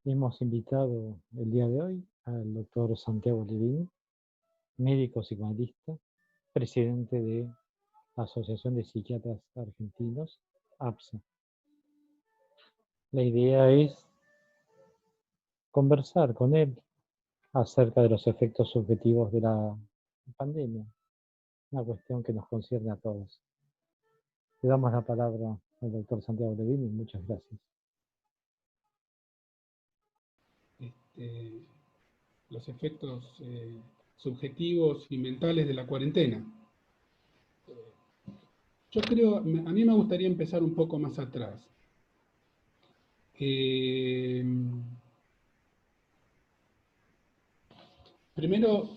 Hemos invitado el día de hoy al doctor Santiago Levin, médico psicoanalista, presidente de la Asociación de Psiquiatras Argentinos, APSA. La idea es conversar con él acerca de los efectos subjetivos de la pandemia, una cuestión que nos concierne a todos. Le damos la palabra al doctor Santiago Levin y muchas gracias. Los efectos subjetivos y mentales de la cuarentena. Yo creo, a mí me gustaría empezar un poco más atrás. Primero,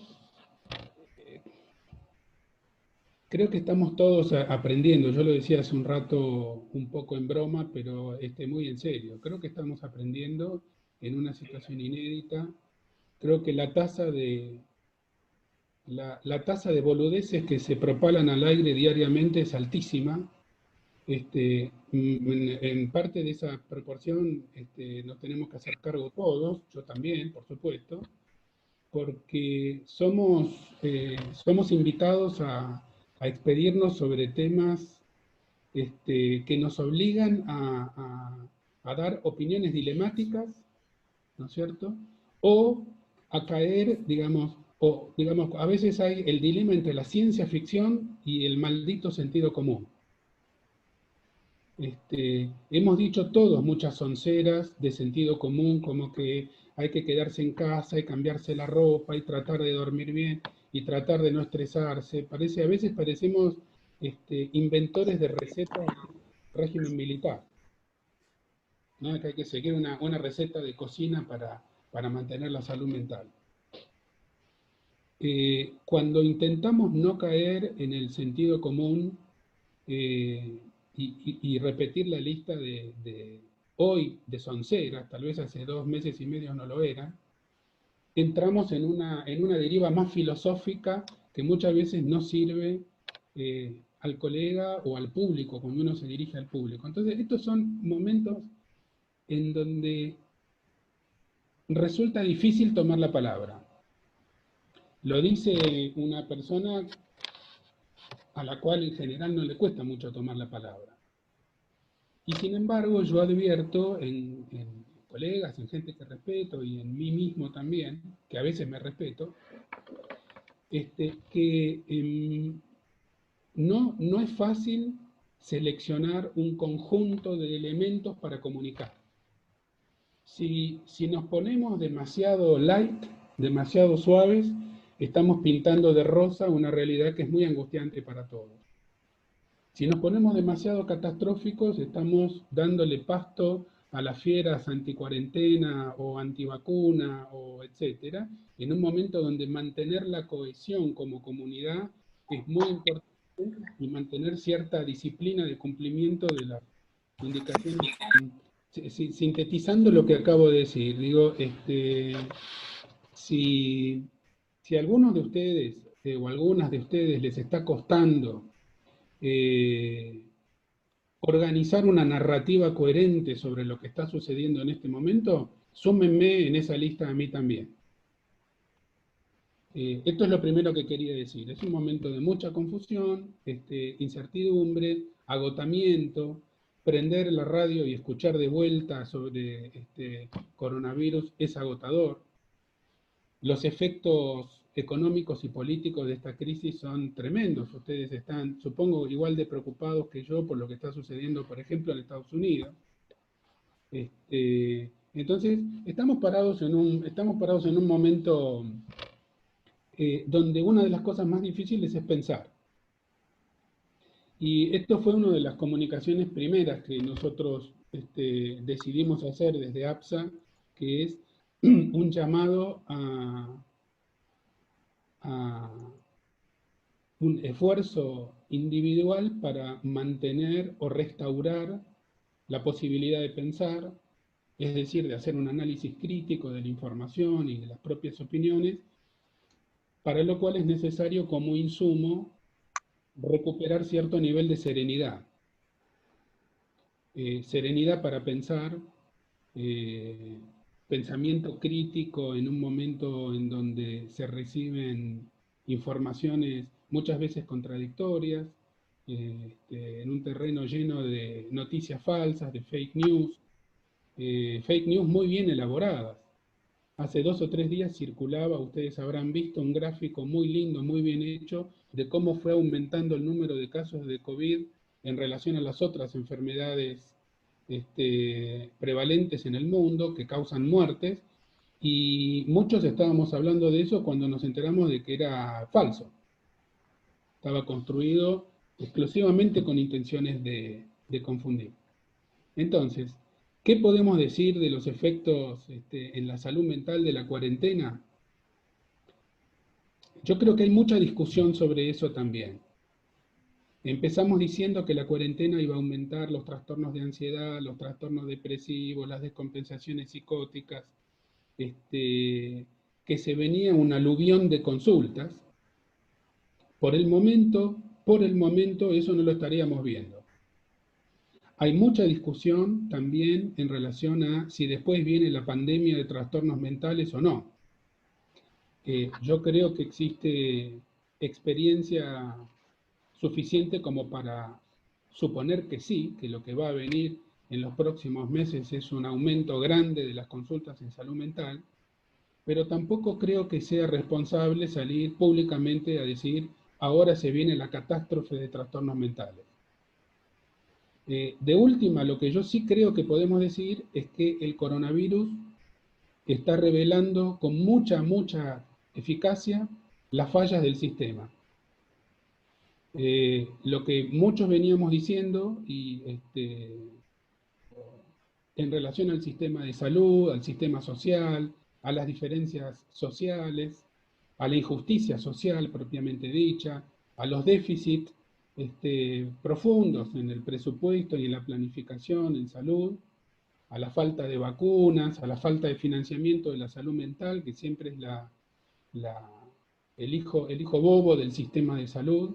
creo que estamos todos aprendiendo. Yo lo decía hace un rato un poco en broma, pero muy en serio. Creo que estamos aprendiendo en una situación inédita. Creo que la tasa de boludeces que se propalan al aire diariamente es altísima. En parte de esa proporción nos tenemos que hacer cargo todos, yo también, por supuesto, porque somos invitados a expedirnos sobre temas que nos obligan a dar opiniones dilemáticas, ¿no es cierto? O a caer, digamos, a veces hay el dilema entre la ciencia ficción y el maldito sentido común. Hemos dicho todos muchas sonceras de sentido común, como que hay que quedarse en casa y cambiarse la ropa y tratar de dormir bien y tratar de no estresarse. A veces parecemos inventores de recetas del régimen militar, ¿no? Que hay que seguir una receta de cocina para mantener la salud mental. Cuando intentamos no caer en el sentido común, y repetir la lista de hoy de sonceras, tal vez hace 2 meses y medio no lo era, entramos en una deriva más filosófica que muchas veces no sirve al colega o al público, cuando uno se dirige al público. Entonces, estos son momentos en donde resulta difícil tomar la palabra. Lo dice una persona a la cual en general no le cuesta mucho tomar la palabra. Y sin embargo, yo advierto en colegas, en gente que respeto y en mí mismo también, que a veces me respeto, que no es fácil seleccionar un conjunto de elementos para comunicar. Si nos ponemos demasiado light, demasiado suaves, estamos pintando de rosa una realidad que es muy angustiante para todos. Si nos ponemos demasiado catastróficos, estamos dándole pasto a las fieras anticuarentena o antivacuna o etcétera, en un momento donde mantener la cohesión como comunidad es muy importante y mantener cierta disciplina de cumplimiento de las indicaciones. Sintetizando lo que acabo de decir, digo, si a algunos de ustedes o algunas de ustedes les está costando organizar una narrativa coherente sobre lo que está sucediendo en este momento, súmenme en esa lista a mí también. Esto es lo primero que quería decir. Es un momento de mucha confusión, incertidumbre, agotamiento. Prender la radio y escuchar de vuelta sobre coronavirus es agotador. Los efectos económicos y políticos de esta crisis son tremendos. Ustedes están, supongo, igual de preocupados que yo por lo que está sucediendo, por ejemplo, en Estados Unidos. Entonces, estamos parados en un momento donde una de las cosas más difíciles es pensar. Y esto fue una de las comunicaciones primeras que nosotros decidimos hacer desde APSA, que es un llamado a un esfuerzo individual para mantener o restaurar la posibilidad de pensar, es decir, de hacer un análisis crítico de la información y de las propias opiniones, para lo cual es necesario como insumo recuperar cierto nivel de serenidad. Serenidad para pensar, pensamiento crítico en un momento en donde se reciben informaciones muchas veces contradictorias, en un terreno lleno de noticias falsas, de fake news muy bien elaboradas. Hace 2 o 3 días circulaba, ustedes habrán visto un gráfico muy lindo, muy bien hecho, de cómo fue aumentando el número de casos de COVID en relación a las otras enfermedades prevalentes en el mundo que causan muertes, y muchos estábamos hablando de eso cuando nos enteramos de que era falso. Estaba construido exclusivamente con intenciones de confundir. Entonces, ¿qué podemos decir de los efectos en la salud mental de la cuarentena? Yo creo que hay mucha discusión sobre eso también. Empezamos diciendo que la cuarentena iba a aumentar los trastornos de ansiedad, los trastornos depresivos, las descompensaciones psicóticas, que se venía un aluvión de consultas. Por el momento eso no lo estaríamos viendo. Hay mucha discusión también en relación a si después viene la pandemia de trastornos mentales o no. Yo creo que existe experiencia suficiente como para suponer que sí, que lo que va a venir en los próximos meses es un aumento grande de las consultas en salud mental, pero tampoco creo que sea responsable salir públicamente a decir ahora se viene la catástrofe de trastornos mentales. De última, lo que yo sí creo que podemos decir es que el coronavirus está revelando con mucha eficacia las fallas del sistema. Lo que muchos veníamos diciendo en relación al sistema de salud, al sistema social, a las diferencias sociales, a la injusticia social propiamente dicha, a los déficits profundos en el presupuesto y en la planificación en salud, a la falta de vacunas, a la falta de financiamiento de la salud mental, que siempre es el hijo bobo del sistema de salud,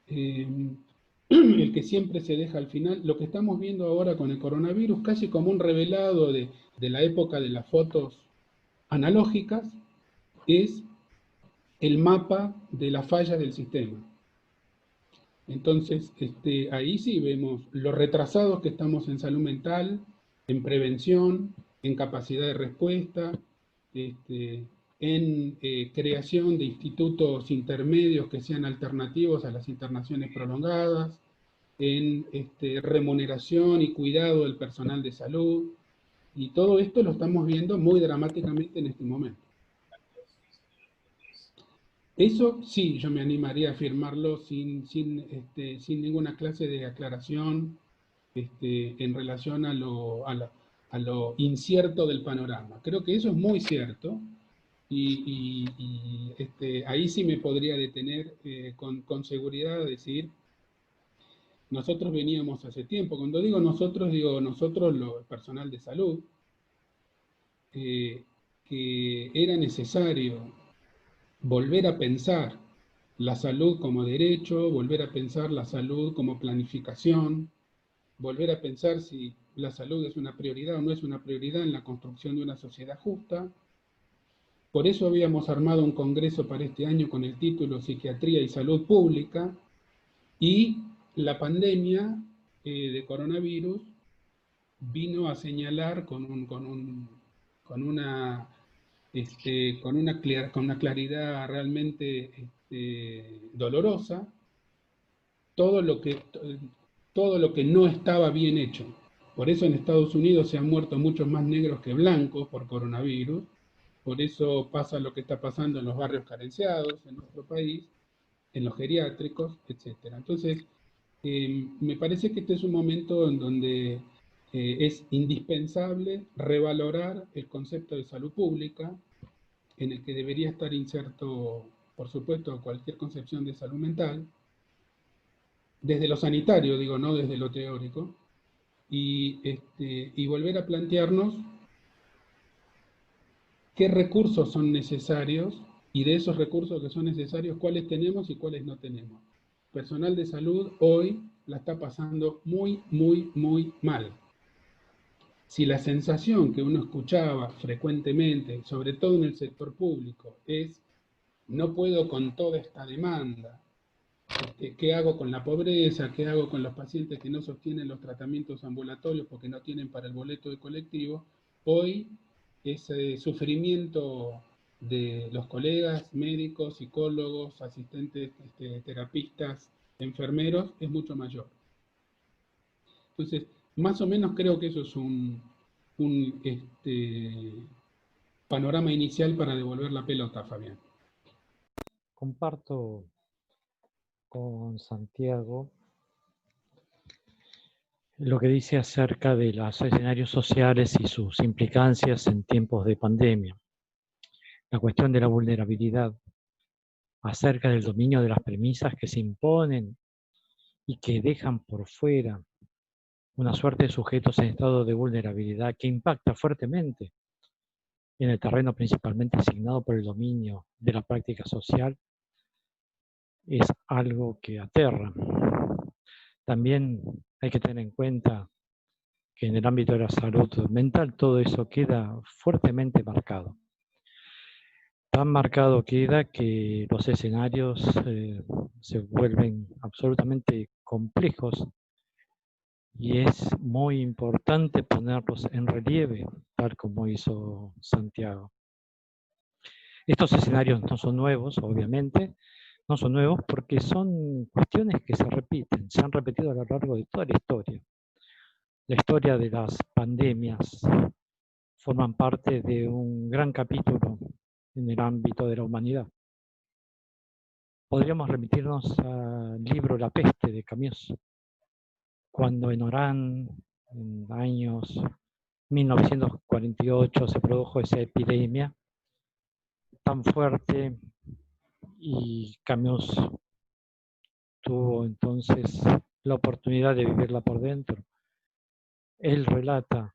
el que siempre se deja al final. Lo que estamos viendo ahora con el coronavirus, casi como un revelado de la época de las fotos analógicas, es el mapa de las fallas del sistema. Entonces, ahí sí vemos los retrasados que estamos en salud mental, en prevención, en capacidad de respuesta, en creación de institutos intermedios que sean alternativos a las internaciones prolongadas, en remuneración y cuidado del personal de salud, y todo esto lo estamos viendo muy dramáticamente en este momento. Eso sí, yo me animaría a afirmarlo sin ninguna clase de aclaración en relación a lo incierto del panorama. Creo que eso es muy cierto, y ahí sí me podría detener con seguridad a decir, nosotros veníamos hace tiempo, cuando digo nosotros el personal de salud, que era necesario volver a pensar la salud como derecho, volver a pensar la salud como planificación, volver a pensar si la salud es una prioridad o no es una prioridad en la construcción de una sociedad justa. Por eso habíamos armado un congreso para este año con el título Psiquiatría y Salud Pública, y la pandemia de coronavirus vino a señalar con una claridad realmente dolorosa todo lo que no estaba bien hecho. Por eso en Estados Unidos se han muerto muchos más negros que blancos por coronavirus, por eso pasa lo que está pasando en los barrios carenciados en nuestro país, en los geriátricos, etc. Entonces, me parece que este es un momento en donde es indispensable revalorar el concepto de salud pública, en el que debería estar inserto, por supuesto, cualquier concepción de salud mental, desde lo sanitario, digo, no desde lo teórico, y volver a plantearnos qué recursos son necesarios, y de esos recursos que son necesarios, cuáles tenemos y cuáles no tenemos. Personal de salud hoy la está pasando muy mal. Si la sensación que uno escuchaba frecuentemente, sobre todo en el sector público, es no puedo con toda esta demanda, ¿qué hago con la pobreza? ¿Qué hago con los pacientes que no sostienen los tratamientos ambulatorios porque no tienen para el boleto de colectivo? Hoy ese sufrimiento de los colegas médicos, psicólogos, asistentes, terapistas, enfermeros es mucho mayor. Entonces, más o menos creo que eso es un panorama inicial para devolver la pelota, Fabián. Comparto con Santiago lo que dice acerca de los escenarios sociales y sus implicancias en tiempos de pandemia. La cuestión de la vulnerabilidad, acerca del dominio de las premisas que se imponen y que dejan por fuera una suerte de sujetos en estado de vulnerabilidad que impacta fuertemente en el terreno principalmente asignado por el dominio de la práctica social, es algo que aterra. También hay que tener en cuenta que en el ámbito de la salud mental todo eso queda fuertemente marcado. Tan marcado queda que los escenarios se vuelven absolutamente complejos y es muy importante ponerlos en relieve, tal como hizo Santiago. Estos escenarios no son nuevos, obviamente, no son nuevos porque son cuestiones que se repiten, se han repetido a lo largo de toda la historia. La historia de las pandemias forman parte de un gran capítulo en el ámbito de la humanidad. Podríamos remitirnos al libro La peste de Camus, cuando en Orán, en años 1948, se produjo esa epidemia tan fuerte y Camus tuvo entonces la oportunidad de vivirla por dentro. Él relata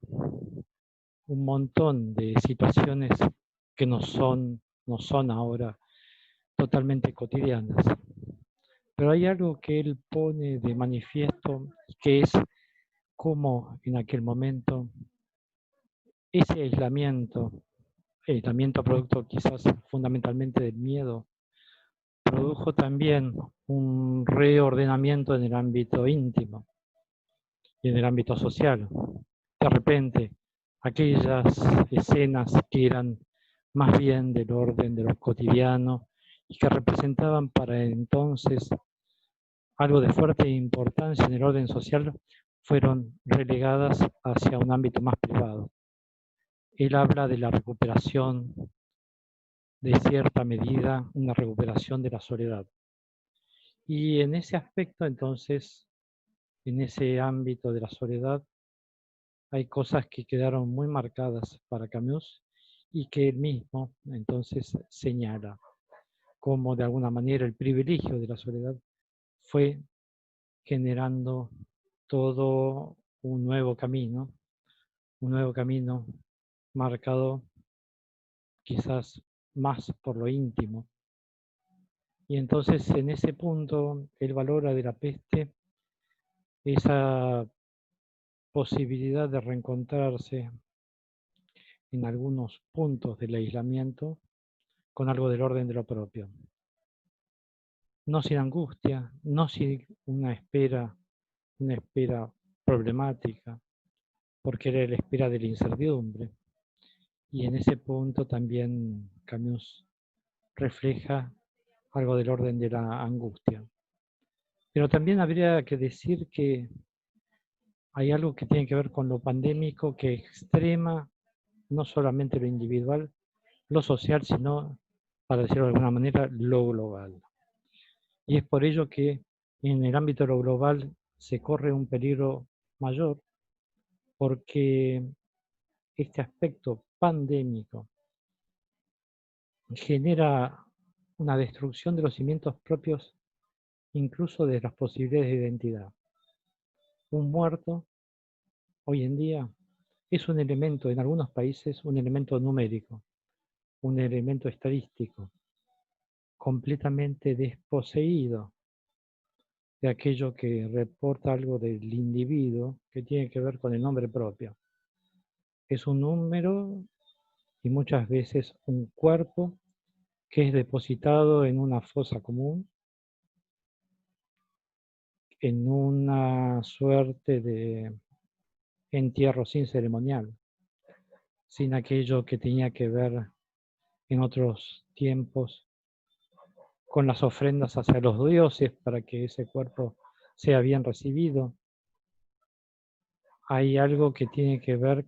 un montón de situaciones que no son ahora totalmente cotidianas. Pero hay algo que él pone de manifiesto, que es cómo en aquel momento ese aislamiento producto quizás fundamentalmente del miedo, produjo también un reordenamiento en el ámbito íntimo y en el ámbito social. De repente, aquellas escenas que eran más bien del orden de lo cotidiano y que representaban para entonces algo de fuerte importancia en el orden social, fueron relegadas hacia un ámbito más privado. Él habla de la recuperación, de cierta medida, una recuperación de la soledad. Y en ese aspecto, entonces, en ese ámbito de la soledad, hay cosas que quedaron muy marcadas para Camus y que él mismo, entonces, señala como de alguna manera el privilegio de la soledad fue generando todo un nuevo camino marcado quizás más por lo íntimo. Y entonces en ese punto él valora de la peste esa posibilidad de reencontrarse en algunos puntos del aislamiento con algo del orden de lo propio. No sin angustia, no sin una espera problemática, porque era la espera de la incertidumbre. Y en ese punto también Camus refleja algo del orden de la angustia. Pero también habría que decir que hay algo que tiene que ver con lo pandémico que extrema no solamente lo individual, lo social, sino, para decirlo de alguna manera, lo global. Y es por ello que en el ámbito de lo global se corre un peligro mayor, porque este aspecto pandémico genera una destrucción de los cimientos propios, incluso de las posibilidades de identidad. Un muerto, hoy en día, es un elemento, en algunos países, un elemento numérico, un elemento estadístico, completamente desposeído de aquello que reporta algo del individuo que tiene que ver con el nombre propio. es un número y muchas veces un cuerpo que es depositado en una fosa común, en una suerte de entierro sin ceremonial, sin aquello que tenía que ver en otros tiempos con las ofrendas hacia los dioses para que ese cuerpo sea bien recibido. Hay algo que tiene que ver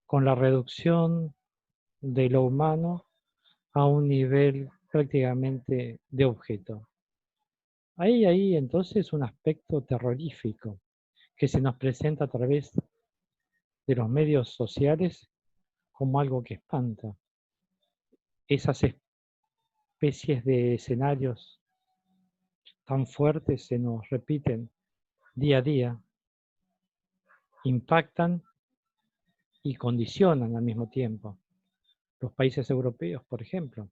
con la reducción de lo humano a un nivel prácticamente de objeto. Hay entonces un aspecto terrorífico que se nos presenta a través de los medios sociales como algo que espanta. Esas especies de escenarios tan fuertes se nos repiten día a día, impactan y condicionan al mismo tiempo. Los países europeos, por ejemplo,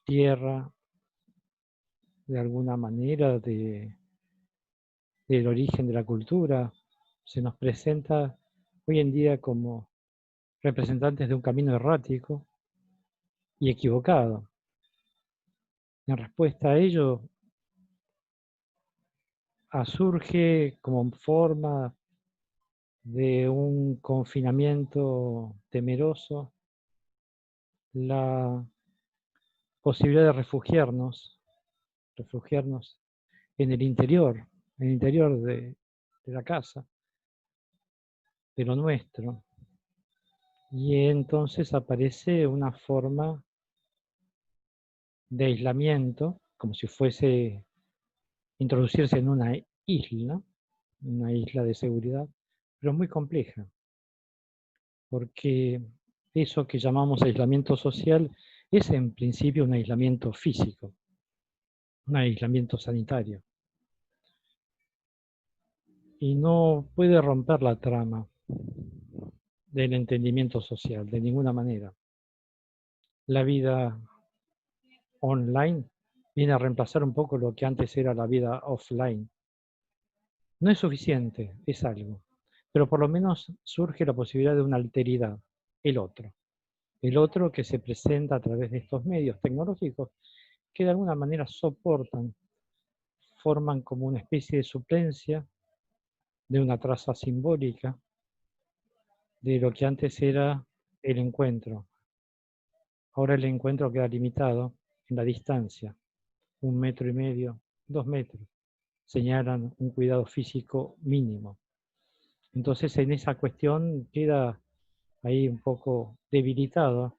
tierra de alguna manera del origen de la cultura, se nos presenta hoy en día como representantes de un camino errático y equivocado. En respuesta a ello, surge como forma de un confinamiento temeroso la posibilidad de refugiarnos en el interior de la casa, de lo nuestro. Y entonces aparece una forma de aislamiento, como si fuese introducirse en una isla de seguridad, pero muy compleja, porque eso que llamamos aislamiento social es en principio un aislamiento físico, un aislamiento sanitario, y no puede romper la trama del entendimiento social de ninguna manera. La vida online viene a reemplazar un poco lo que antes era la vida offline. No es suficiente, es algo, pero por lo menos surge la posibilidad de una alteridad, el otro. El otro que se presenta a través de estos medios tecnológicos que de alguna manera soportan, forman como una especie de suplencia de una traza simbólica de lo que antes era el encuentro. Ahora el encuentro queda limitado en la distancia, 1,5 metros, 2 metros. Señalan un cuidado físico mínimo. Entonces en esa cuestión queda ahí un poco debilitada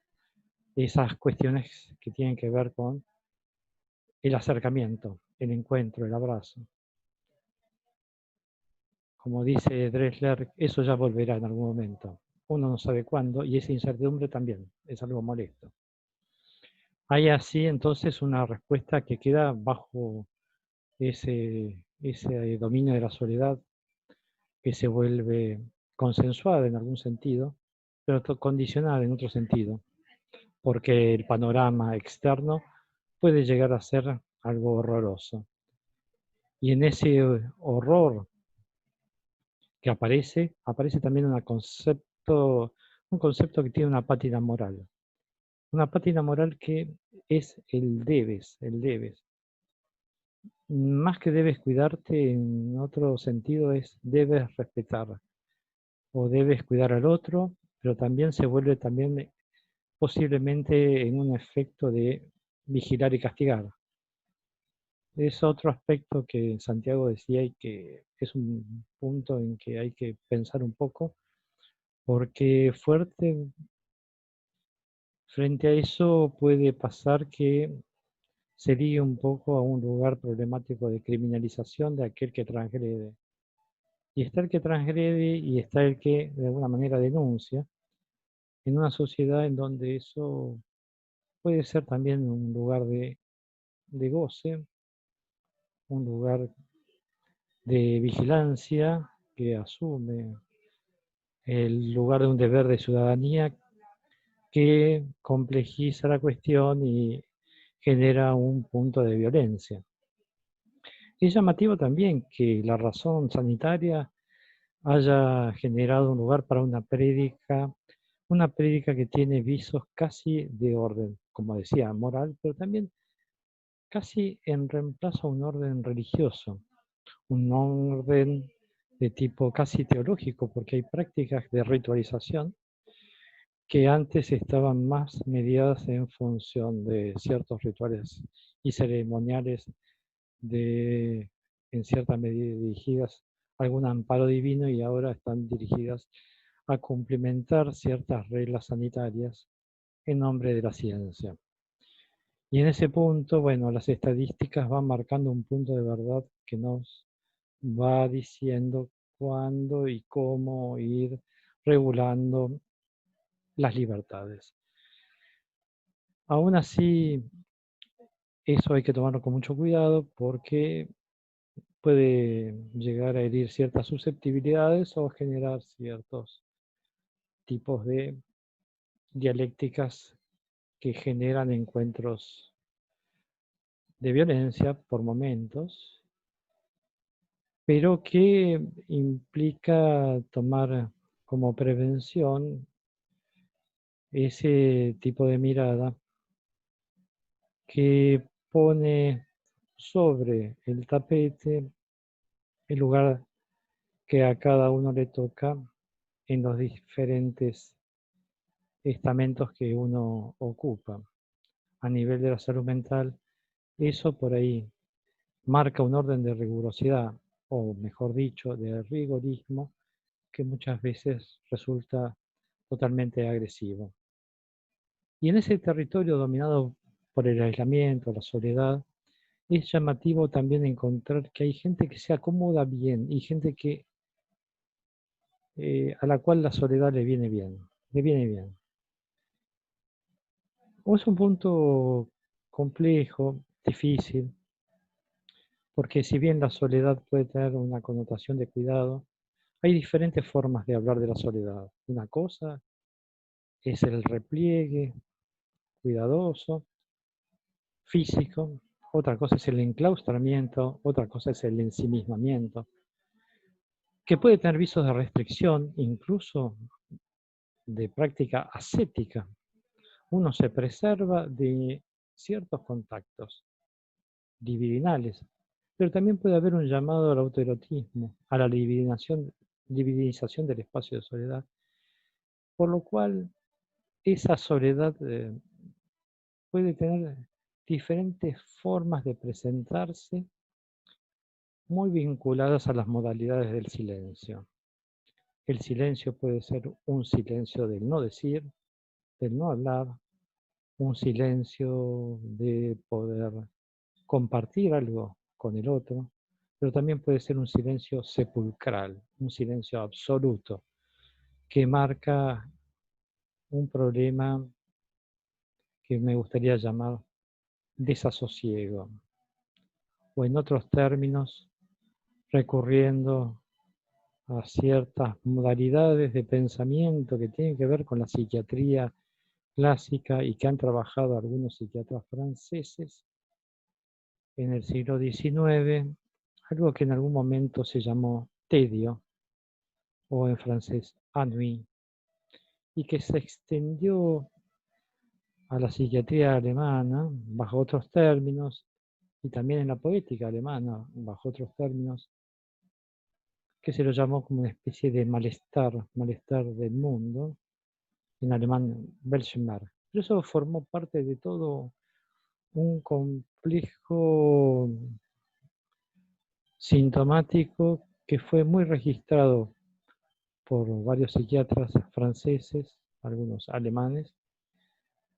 esas cuestiones que tienen que ver con el acercamiento, el encuentro, el abrazo. Como dice Drexler, eso ya volverá en algún momento. Uno no sabe cuándo y esa incertidumbre también es algo molesto. Hay así entonces una respuesta que queda bajo ese dominio de la soledad que se vuelve consensuada en algún sentido, pero condicionada en otro sentido, porque el panorama externo puede llegar a ser algo horroroso. Y en ese horror que aparece también un concepto que tiene una pátina moral. Una pátina moral que es el debes, el debes. Más que debes cuidarte, en otro sentido es debes respetar o debes cuidar al otro, pero también se vuelve también posiblemente en un efecto de vigilar y castigar. Es otro aspecto que Santiago decía y que es un punto en que hay que pensar un poco, porque fuerte frente a eso puede pasar que se ligue un poco a un lugar problemático de criminalización de aquel que transgrede. Y está el que transgrede y está el que de alguna manera denuncia, en una sociedad en donde eso puede ser también un lugar de goce, un lugar de vigilancia que asume el lugar de un deber de ciudadanía que complejiza la cuestión y genera un punto de violencia. Es llamativo también que la razón sanitaria haya generado un lugar para una prédica que tiene visos casi de orden, como decía, moral, pero también casi en reemplazo a un orden religioso, un orden de tipo casi teológico, porque hay prácticas de ritualización que antes estaban más mediadas en función de ciertos rituales y ceremoniales en cierta medida dirigidas a algún amparo divino y ahora están dirigidas a cumplimentar ciertas reglas sanitarias en nombre de la ciencia. Y en ese punto, bueno, las estadísticas van marcando un punto de verdad que nos va diciendo cuándo y cómo ir regulando las libertades. Aún así, eso hay que tomarlo con mucho cuidado porque puede llegar a herir ciertas susceptibilidades o generar ciertos tipos de dialécticas que generan encuentros de violencia por momentos, pero que implica tomar como prevención ese tipo de mirada que pone sobre el tapete el lugar que a cada uno le toca en los diferentes estamentos que uno ocupa. A nivel de la salud mental, eso por ahí marca un orden de rigurosidad, o mejor dicho, de rigorismo, que muchas veces resulta totalmente agresivo. Y en ese territorio dominado por el aislamiento, la soledad, es llamativo también encontrar que hay gente que se acomoda bien y gente que a la cual la soledad le viene bien, le viene bien. Es un punto complejo, difícil, porque si bien la soledad puede tener una connotación de cuidado, hay diferentes formas de hablar de la soledad. Una cosa es el repliegue cuidadoso, físico, otra cosa es el enclaustramiento, otra cosa es el ensimismamiento, que puede tener visos de restricción, incluso de práctica ascética. Uno se preserva de ciertos contactos libidinales, pero también puede haber un llamado al autoerotismo, a la libidinización del espacio de soledad, por lo cual esa soledad puede tener diferentes formas de presentarse muy vinculadas a las modalidades del silencio. El silencio puede ser un silencio del no decir, del no hablar, un silencio de poder compartir algo con el otro, pero también puede ser un silencio sepulcral, un silencio absoluto, que marca un problema que me gustaría llamar desasosiego, o en otros términos, recurriendo a ciertas modalidades de pensamiento que tienen que ver con la psiquiatría clásica y que han trabajado algunos psiquiatras franceses en el siglo XIX, algo que en algún momento se llamó tedio, o en francés ennui, y que se extendió a la psiquiatría alemana bajo otros términos, y también en la poética alemana bajo otros términos, que se lo llamó como una especie de malestar del mundo, en alemán Weltschmerz. Pero eso formó parte de todo un complejo sintomático que fue muy registrado por varios psiquiatras franceses, algunos alemanes,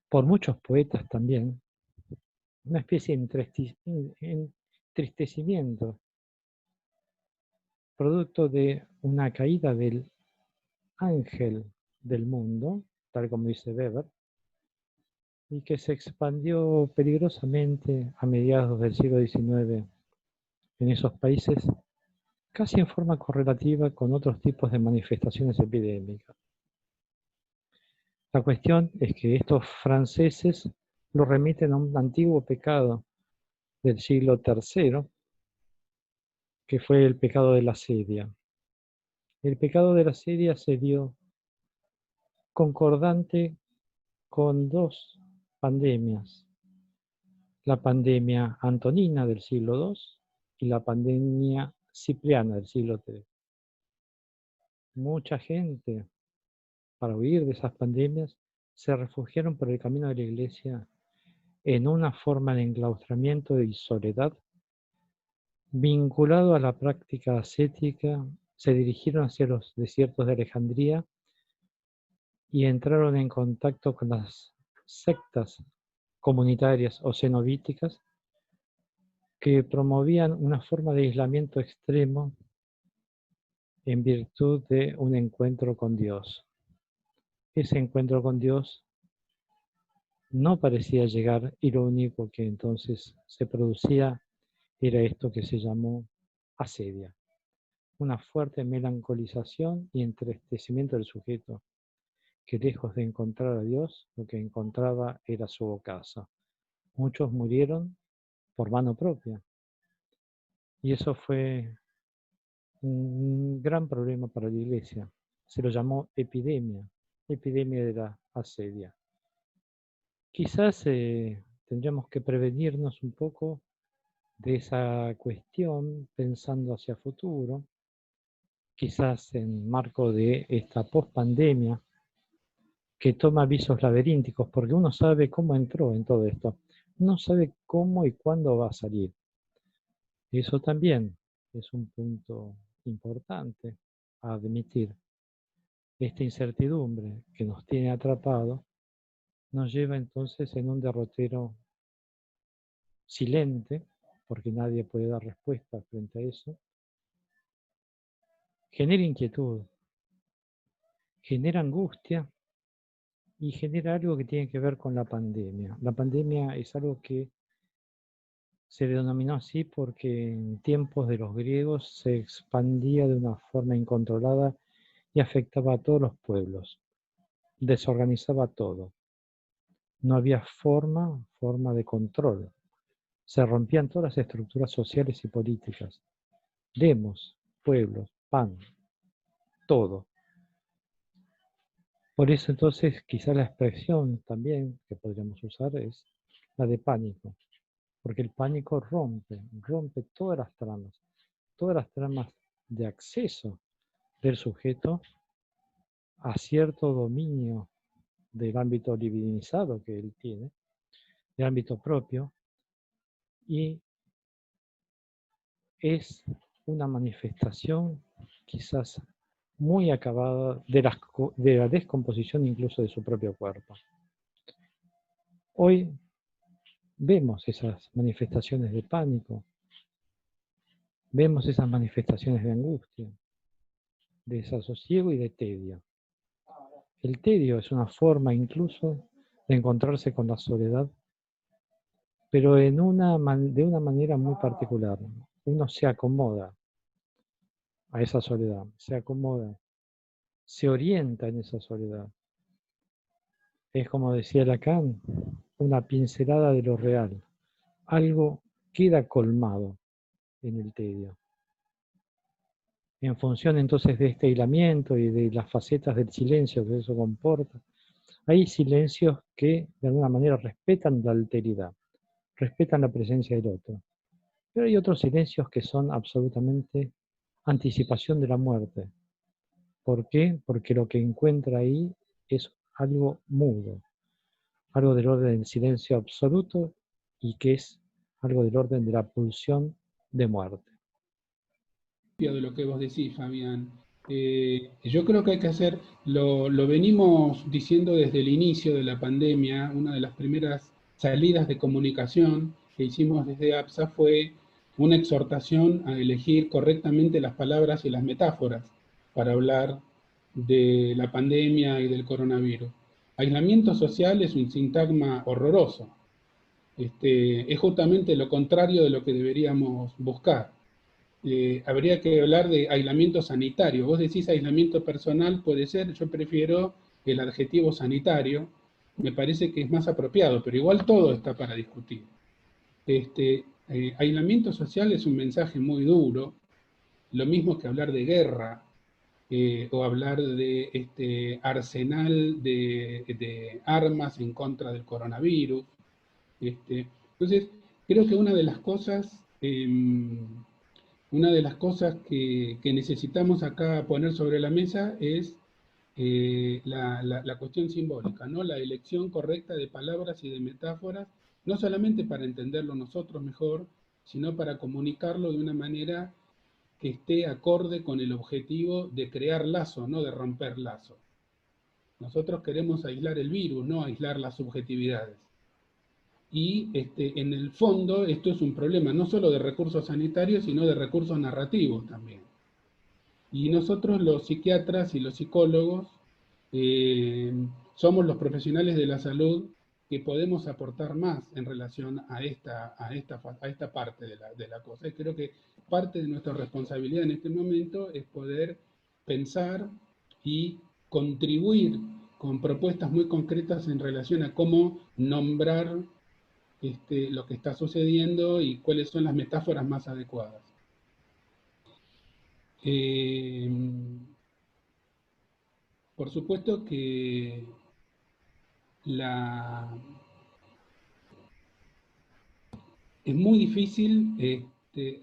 por muchos poetas también, una especie de entristecimiento, producto de una caída del ángel del mundo, tal como dice Weber, y que se expandió peligrosamente a mediados del siglo XIX en esos países, casi en forma correlativa con otros tipos de manifestaciones epidémicas. La cuestión es que estos franceses lo remiten a un antiguo pecado del siglo III, que fue el pecado de la sedia. El pecado de la asedia se dio concordante con dos pandemias, la pandemia antonina del siglo II y la pandemia cipriana del siglo III. Mucha gente, para huir de esas pandemias, se refugiaron por el camino de la iglesia en una forma de enclaustramiento y soledad. Vinculado a la práctica ascética, se dirigieron hacia los desiertos de Alejandría y entraron en contacto con las sectas comunitarias o cenobíticas que promovían una forma de aislamiento extremo en virtud de un encuentro con Dios. Ese encuentro con Dios no parecía llegar y lo único que entonces se producía era esto que se llamó asedia, una fuerte melancolización y entristecimiento del sujeto, que lejos de encontrar a Dios, lo que encontraba era su ocaso. Muchos murieron por mano propia, y eso fue un gran problema para la iglesia. Se lo llamó epidemia de la asedia. Quizás tendríamos que prevenirnos un poco de esa cuestión pensando hacia futuro, quizás en marco de esta post-pandemia que toma visos laberínticos, porque uno sabe cómo entró en todo esto, no sabe cómo y cuándo va a salir. Eso también es un punto importante a admitir. Esta incertidumbre que nos tiene atrapados nos lleva entonces en un derrotero silente, porque nadie puede dar respuesta frente a eso. Genera inquietud, genera angustia y genera algo que tiene que ver con la pandemia. La pandemia es algo que se denominó así porque en tiempos de los griegos se expandía de una forma incontrolada y afectaba a todos los pueblos, desorganizaba todo. No había forma de control. Se rompían todas las estructuras sociales y políticas. Demos, pueblos, pan, todo. Por eso entonces quizá la expresión también que podríamos usar es la de pánico, porque el pánico rompe todas las tramas de acceso del sujeto a cierto dominio del ámbito divinizado que él tiene, de ámbito propio, y es una manifestación quizás muy acabada de la descomposición incluso de su propio cuerpo. Hoy vemos esas manifestaciones de pánico, vemos esas manifestaciones de angustia, de desasosiego y de tedio. El tedio es una forma incluso de encontrarse con la soledad, pero de una manera muy particular. Uno se acomoda a esa soledad, se acomoda, se orienta en esa soledad. Es como decía Lacan, una pincelada de lo real. Algo queda colmado en el tedio. En función entonces de este aislamiento y de las facetas del silencio que eso comporta, hay silencios que de alguna manera respetan la alteridad, respetan la presencia del otro. Pero hay otros silencios que son absolutamente anticipación de la muerte. ¿Por qué? Porque lo que encuentra ahí es algo mudo, algo del orden del silencio absoluto y que es algo del orden de la pulsión de muerte. De lo que vos decís, Fabián. Yo creo que hay que hacer, lo venimos diciendo desde el inicio de la pandemia, una de las primeras salidas de comunicación que hicimos desde APSA fue una exhortación a elegir correctamente las palabras y las metáforas para hablar de la pandemia y del coronavirus. Aislamiento social es un sintagma horroroso. Es justamente lo contrario de lo que deberíamos buscar. Habría que hablar de aislamiento sanitario. Vos decís aislamiento personal, puede ser, yo prefiero el adjetivo sanitario, me parece que es más apropiado, pero igual todo está para discutir. Aislamiento social es un mensaje muy duro, lo mismo que hablar de guerra, o hablar de arsenal de armas en contra del coronavirus. Entonces, creo que una de las cosas que necesitamos acá poner sobre la mesa es la cuestión simbólica, ¿no? La elección correcta de palabras y de metáforas, no solamente para entenderlo nosotros mejor, sino para comunicarlo de una manera que esté acorde con el objetivo de crear lazo, no de romper lazo. Nosotros queremos aislar el virus, no aislar las subjetividades. Y en el fondo esto es un problema no solo de recursos sanitarios, sino de recursos narrativos también. Y nosotros los psiquiatras y los psicólogos somos los profesionales de la salud que podemos aportar más en relación a esta parte de la cosa. Y creo que parte de nuestra responsabilidad en este momento es poder pensar y contribuir con propuestas muy concretas en relación a cómo nombrar lo que está sucediendo y cuáles son las metáforas más adecuadas. Por supuesto que es muy difícil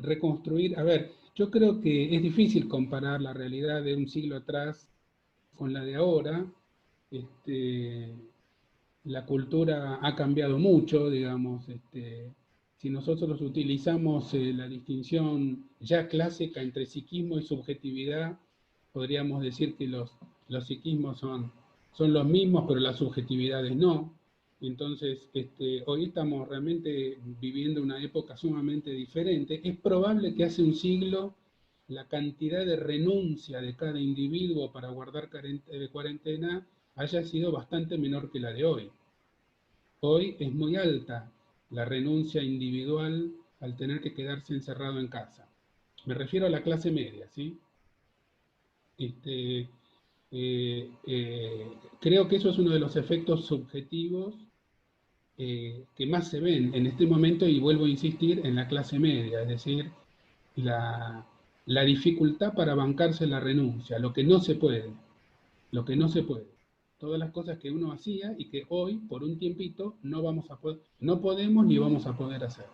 reconstruir. A ver, yo creo que es difícil comparar la realidad de un siglo atrás con la de ahora. La cultura ha cambiado mucho, digamos. Si nosotros utilizamos la distinción ya clásica entre psiquismo y subjetividad, podríamos decir que los psiquismos son los mismos, pero las subjetividades no. Entonces, hoy estamos realmente viviendo una época sumamente diferente. Es probable que hace un siglo la cantidad de renuncia de cada individuo para guardar cuarentena haya sido bastante menor que la de hoy. Hoy es muy alta la renuncia individual al tener que quedarse encerrado en casa. Me refiero a la clase media, ¿sí? Creo que eso es uno de los efectos subjetivos que más se ven en este momento, y vuelvo a insistir, en la clase media, es decir, la dificultad para bancarse la renuncia, lo que no se puede, todas las cosas que uno hacía y que hoy, por un tiempito, no podemos ni vamos a poder hacer.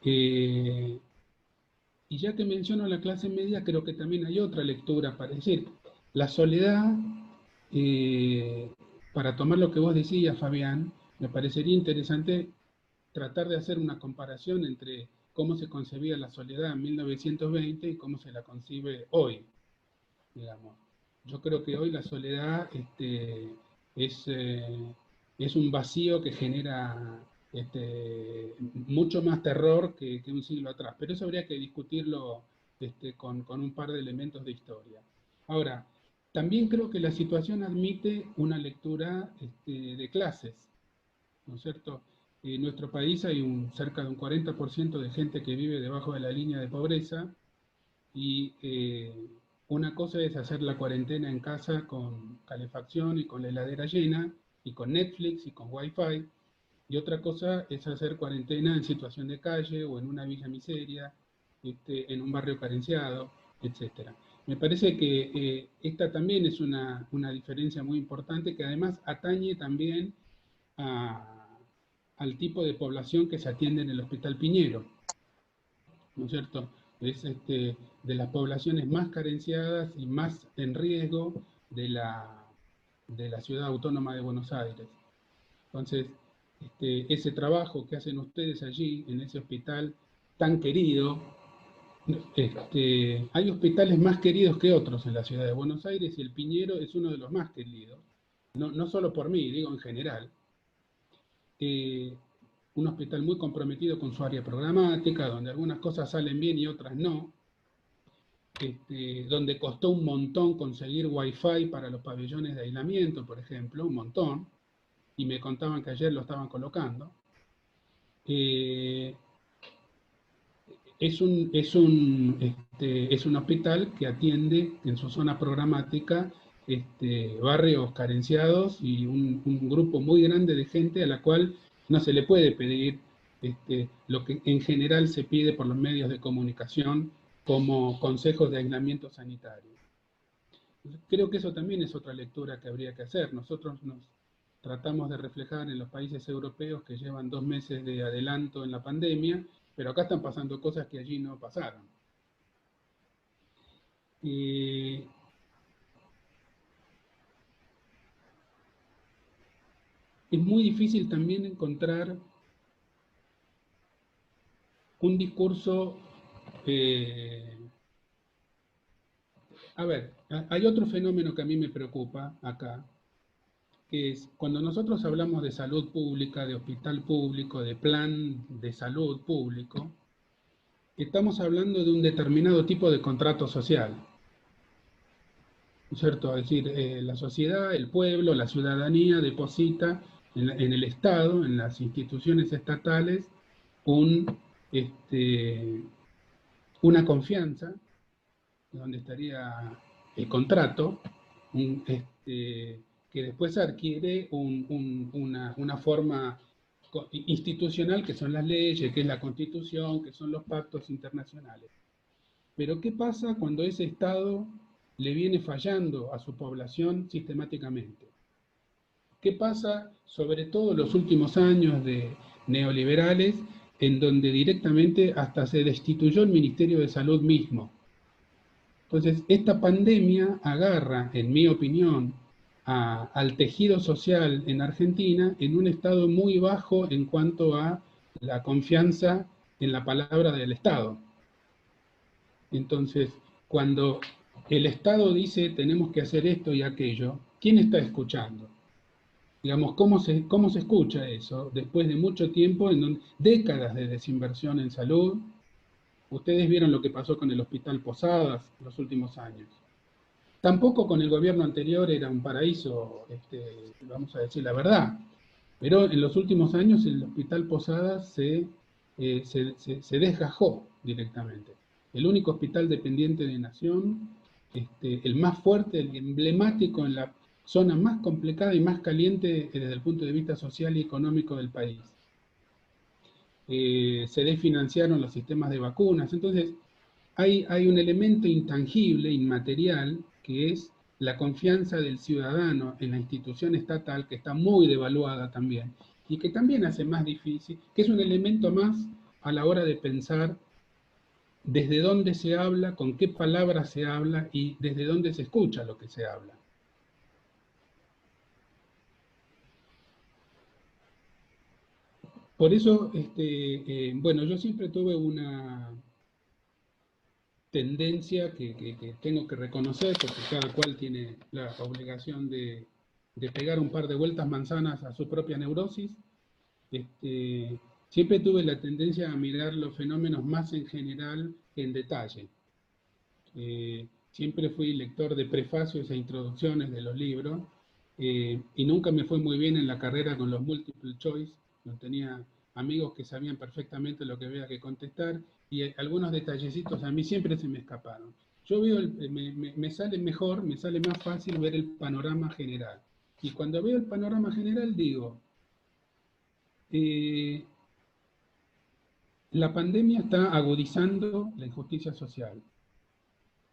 Y ya que menciono la clase media, creo que también hay otra lectura para decir, la soledad, para tomar lo que vos decías, Fabián, me parecería interesante tratar de hacer una comparación entre cómo se concebía la soledad en 1920 y cómo se la concibe hoy, digamos. Yo creo que hoy la soledad es un vacío que genera mucho más terror que un siglo atrás, pero eso habría que discutirlo con un par de elementos de historia. Ahora, también creo que la situación admite una lectura de clases, ¿no es cierto? En nuestro país hay cerca de un 40% de gente que vive debajo de la línea de pobreza, y una cosa es hacer la cuarentena en casa con calefacción y con la heladera llena, y con Netflix y con Wi-Fi, y otra cosa es hacer cuarentena en situación de calle o en una villa miseria, en un barrio carenciado, etc. Me parece que esta también es una diferencia muy importante, que además atañe también al tipo de población que se atiende en el Hospital Piñero, ¿no es cierto? Es de las poblaciones más carenciadas y más en riesgo de la Ciudad Autónoma de Buenos Aires. Entonces, ese trabajo que hacen ustedes allí, en ese hospital tan querido, hay hospitales más queridos que otros en la Ciudad de Buenos Aires, y el Piñero es uno de los más queridos, no solo por mí, digo en general. Un hospital muy comprometido con su área programática, donde algunas cosas salen bien y otras no, donde costó un montón conseguir Wi-Fi para los pabellones de aislamiento, por ejemplo, un montón, y me contaban que ayer lo estaban colocando. Es un hospital que atiende en su zona programática barrios carenciados y un grupo muy grande de gente a la cual no se le puede pedir lo que en general se pide por los medios de comunicación como consejos de aislamiento sanitario. Creo que eso también es otra lectura que habría que hacer. Nosotros nos tratamos de reflejar en los países europeos que llevan 2 meses de adelanto en la pandemia, pero acá están pasando cosas que allí no pasaron. Es muy difícil también encontrar un discurso. A ver, hay otro fenómeno que a mí me preocupa acá, que es cuando nosotros hablamos de salud pública, de hospital público, de plan de salud público, estamos hablando de un determinado tipo de contrato social, ¿cierto? Es decir, la sociedad, el pueblo, la ciudadanía deposita en el Estado, en las instituciones estatales, una confianza, donde estaría el contrato, que después adquiere una forma institucional, que son las leyes, que es la Constitución, que son los pactos internacionales. Pero ¿qué pasa cuando ese Estado le viene fallando a su población sistemáticamente? ¿Qué pasa, sobre todo en los últimos años de neoliberales, en donde directamente hasta se destituyó el Ministerio de Salud mismo? Entonces, esta pandemia agarra, en mi opinión, al tejido social en Argentina en un estado muy bajo en cuanto a la confianza en la palabra del Estado. Entonces, cuando el Estado dice tenemos que hacer esto y aquello, ¿quién está escuchando? Digamos, ¿cómo se escucha eso después de mucho tiempo, décadas de desinversión en salud? Ustedes vieron lo que pasó con el Hospital Posadas en los últimos años. Tampoco con el gobierno anterior era un paraíso, vamos a decir la verdad, pero en los últimos años el Hospital Posadas se desgajó directamente. El único hospital dependiente de Nación, el más fuerte, el emblemático en la zona más complicada y más caliente desde el punto de vista social y económico del país. Se desfinanciaron los sistemas de vacunas. Entonces, hay un elemento intangible, inmaterial, que es la confianza del ciudadano en la institución estatal, que está muy devaluada también, y que también hace más difícil, que es un elemento más a la hora de pensar desde dónde se habla, con qué palabras se habla y desde dónde se escucha lo que se habla. Por eso, bueno, yo siempre tuve una tendencia que tengo que reconocer, porque cada cual tiene la obligación de pegar un par de vueltas manzanas a su propia neurosis. Siempre tuve la tendencia a mirar los fenómenos más en general que en detalle. Siempre fui lector de prefacios e introducciones de los libros, y nunca me fue muy bien en la carrera con los multiple choice. No tenía amigos que sabían perfectamente lo que había que contestar, y algunos detallecitos a mí siempre se me escaparon. Yo veo, me sale mejor, me sale más fácil ver el panorama general. Y cuando veo el panorama general digo, la pandemia está agudizando la injusticia social.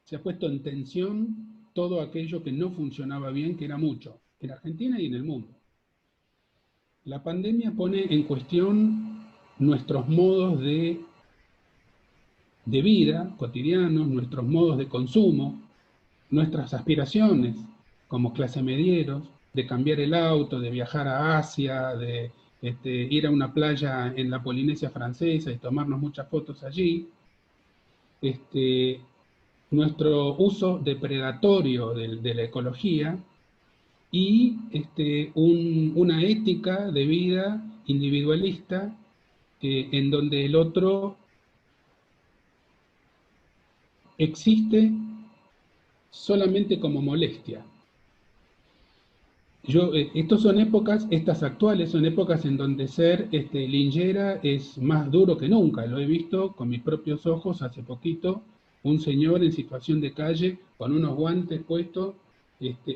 Se ha puesto en tensión todo aquello que no funcionaba bien, que era mucho, en Argentina y en el mundo. La pandemia pone en cuestión nuestros modos de vida cotidianos, nuestros modos de consumo, nuestras aspiraciones como clase medieros, de cambiar el auto, de viajar a Asia, de ir a una playa en la Polinesia Francesa y tomarnos muchas fotos allí. Nuestro uso depredatorio de la ecología y una ética de vida individualista, en donde el otro existe solamente como molestia. Estas actuales son épocas en donde ser linchera es más duro que nunca. Lo he visto con mis propios ojos hace poquito, un señor en situación de calle con unos guantes puestos,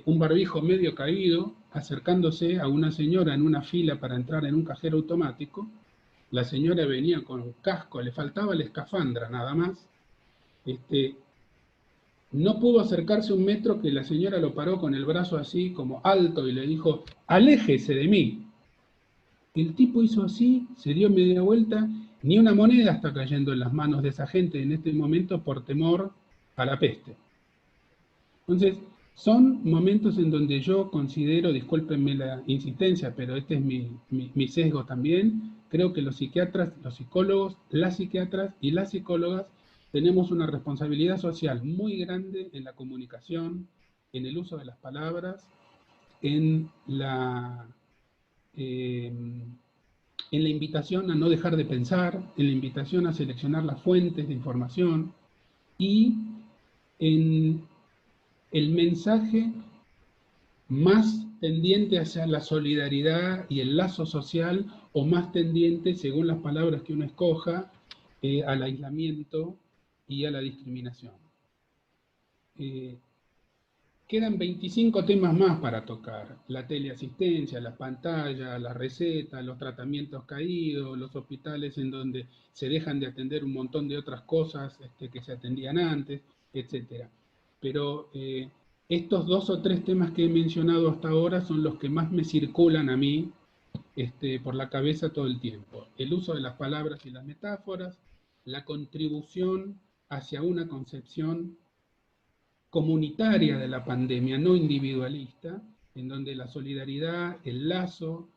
un barbijo medio caído, acercándose a una señora en una fila para entrar en un cajero automático. La señora venía con casco, le faltaba la escafandra nada más, no pudo acercarse un metro que la señora lo paró con el brazo así como alto y le dijo, aléjese de mí. El tipo hizo así, se dio media vuelta, ni una moneda está cayendo en las manos de esa gente en este momento por temor a la peste. Entonces, son momentos en donde yo considero, discúlpenme la insistencia, pero este es mi sesgo también, creo que los psiquiatras, los psicólogos, las psiquiatras y las psicólogas tenemos una responsabilidad social muy grande en la comunicación, en el uso de las palabras, en eh, en la invitación a no dejar de pensar, en la invitación a seleccionar las fuentes de información y en el mensaje más tendiente hacia la solidaridad y el lazo social o más tendiente, según las palabras que uno escoja, al aislamiento y a la discriminación. Quedan 25 temas más para tocar. La teleasistencia, la pantalla, la receta, los tratamientos caídos, los hospitales en donde se dejan de atender un montón de otras cosas que se atendían antes, etc. Pero estos 2 o 3 temas que he mencionado hasta ahora son los que más me circulan a mí por la cabeza todo el tiempo. El uso de las palabras y las metáforas, la contribución hacia una concepción comunitaria de la pandemia, no individualista, en donde la solidaridad, el lazo,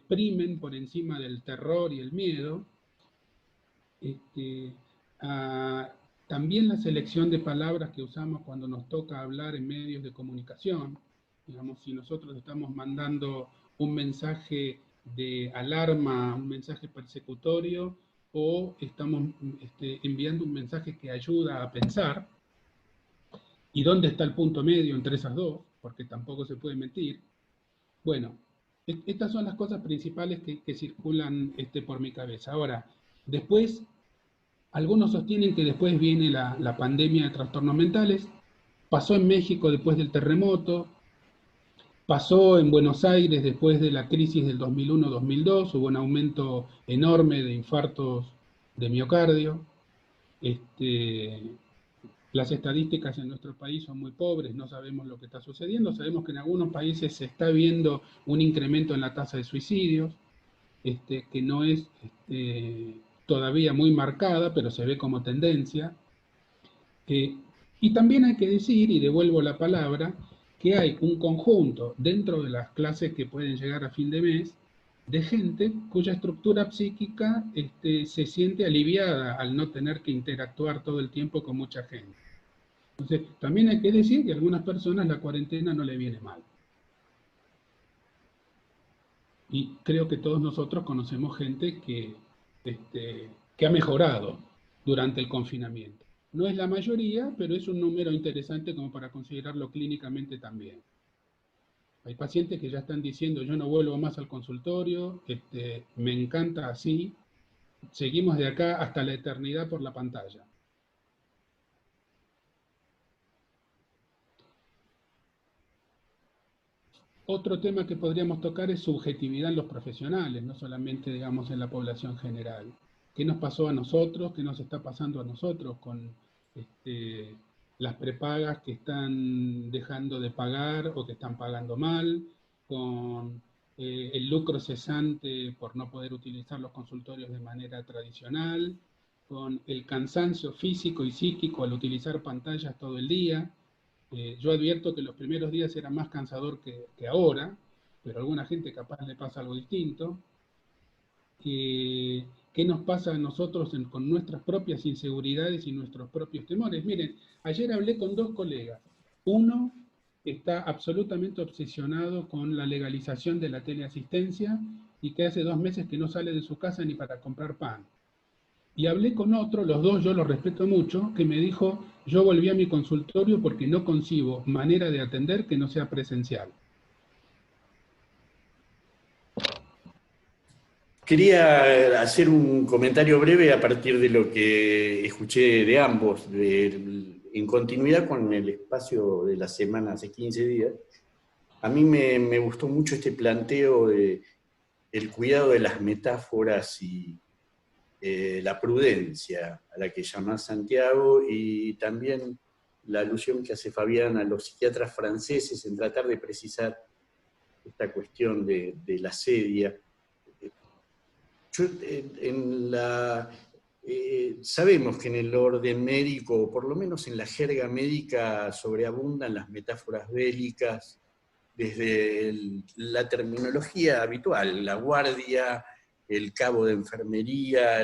primen por encima del terror y el miedo. También la selección de palabras que usamos cuando nos toca hablar en medios de comunicación. Digamos, si nosotros estamos mandando un mensaje de alarma, un mensaje persecutorio, o estamos enviando un mensaje que ayuda a pensar, ¿y dónde está el punto medio entre esas dos? Porque tampoco se puede mentir. Bueno, estas son las cosas principales que circulan por mi cabeza. Ahora, después, algunos sostienen que después viene la pandemia de trastornos mentales. Pasó en México después del terremoto. Pasó en Buenos Aires después de la crisis del 2001-2002. Hubo un aumento enorme de infartos de miocardio. Las estadísticas en nuestro país son muy pobres, no sabemos lo que está sucediendo, sabemos que en algunos países se está viendo un incremento en la tasa de suicidios, que no es todavía muy marcada, pero se ve como tendencia. Y también hay que decir, y devuelvo la palabra, que hay un conjunto dentro de las clases que pueden llegar a fin de mes, de gente cuya estructura psíquica se siente aliviada al no tener que interactuar todo el tiempo con mucha gente. Entonces, también hay que decir que a algunas personas la cuarentena no le viene mal. Y creo que todos nosotros conocemos gente que ha mejorado durante el confinamiento. No es la mayoría, pero es un número interesante como para considerarlo clínicamente también. Hay pacientes que ya están diciendo, yo no vuelvo más al consultorio, me encanta así, seguimos de acá hasta la eternidad por la pantalla. Otro tema que podríamos tocar es subjetividad en los profesionales, no solamente, digamos, en la población general. ¿Qué nos pasó a nosotros? ¿Qué nos está pasando a nosotros con las prepagas que están dejando de pagar o que están pagando mal? Con el lucro cesante por no poder utilizar los consultorios de manera tradicional, con el cansancio físico y psíquico al utilizar pantallas todo el día. Yo advierto que los primeros días era más cansador que ahora, pero a alguna gente capaz le pasa algo distinto. ¿Qué nos pasa a nosotros con nuestras propias inseguridades y nuestros propios temores? Miren, ayer hablé con 2 colegas. Uno está absolutamente obsesionado con la legalización de la teleasistencia y que hace 2 meses que no sale de su casa ni para comprar pan. Y hablé con otro, los dos yo los respeto mucho, que me dijo, yo volví a mi consultorio porque no concibo manera de atender que no sea presencial. Quería hacer un comentario breve a partir de lo que escuché de ambos, en continuidad con el espacio de la semana hace 15 días. A mí me gustó mucho este planteo de el cuidado de las metáforas y la prudencia a la que llama Santiago, y también la alusión que hace Fabián a los psiquiatras franceses en tratar de precisar esta cuestión de la sedia. Sabemos que en el orden médico, o por lo menos en la jerga médica, sobreabundan las metáforas bélicas, desde la terminología habitual, la guardia, el cabo de enfermería,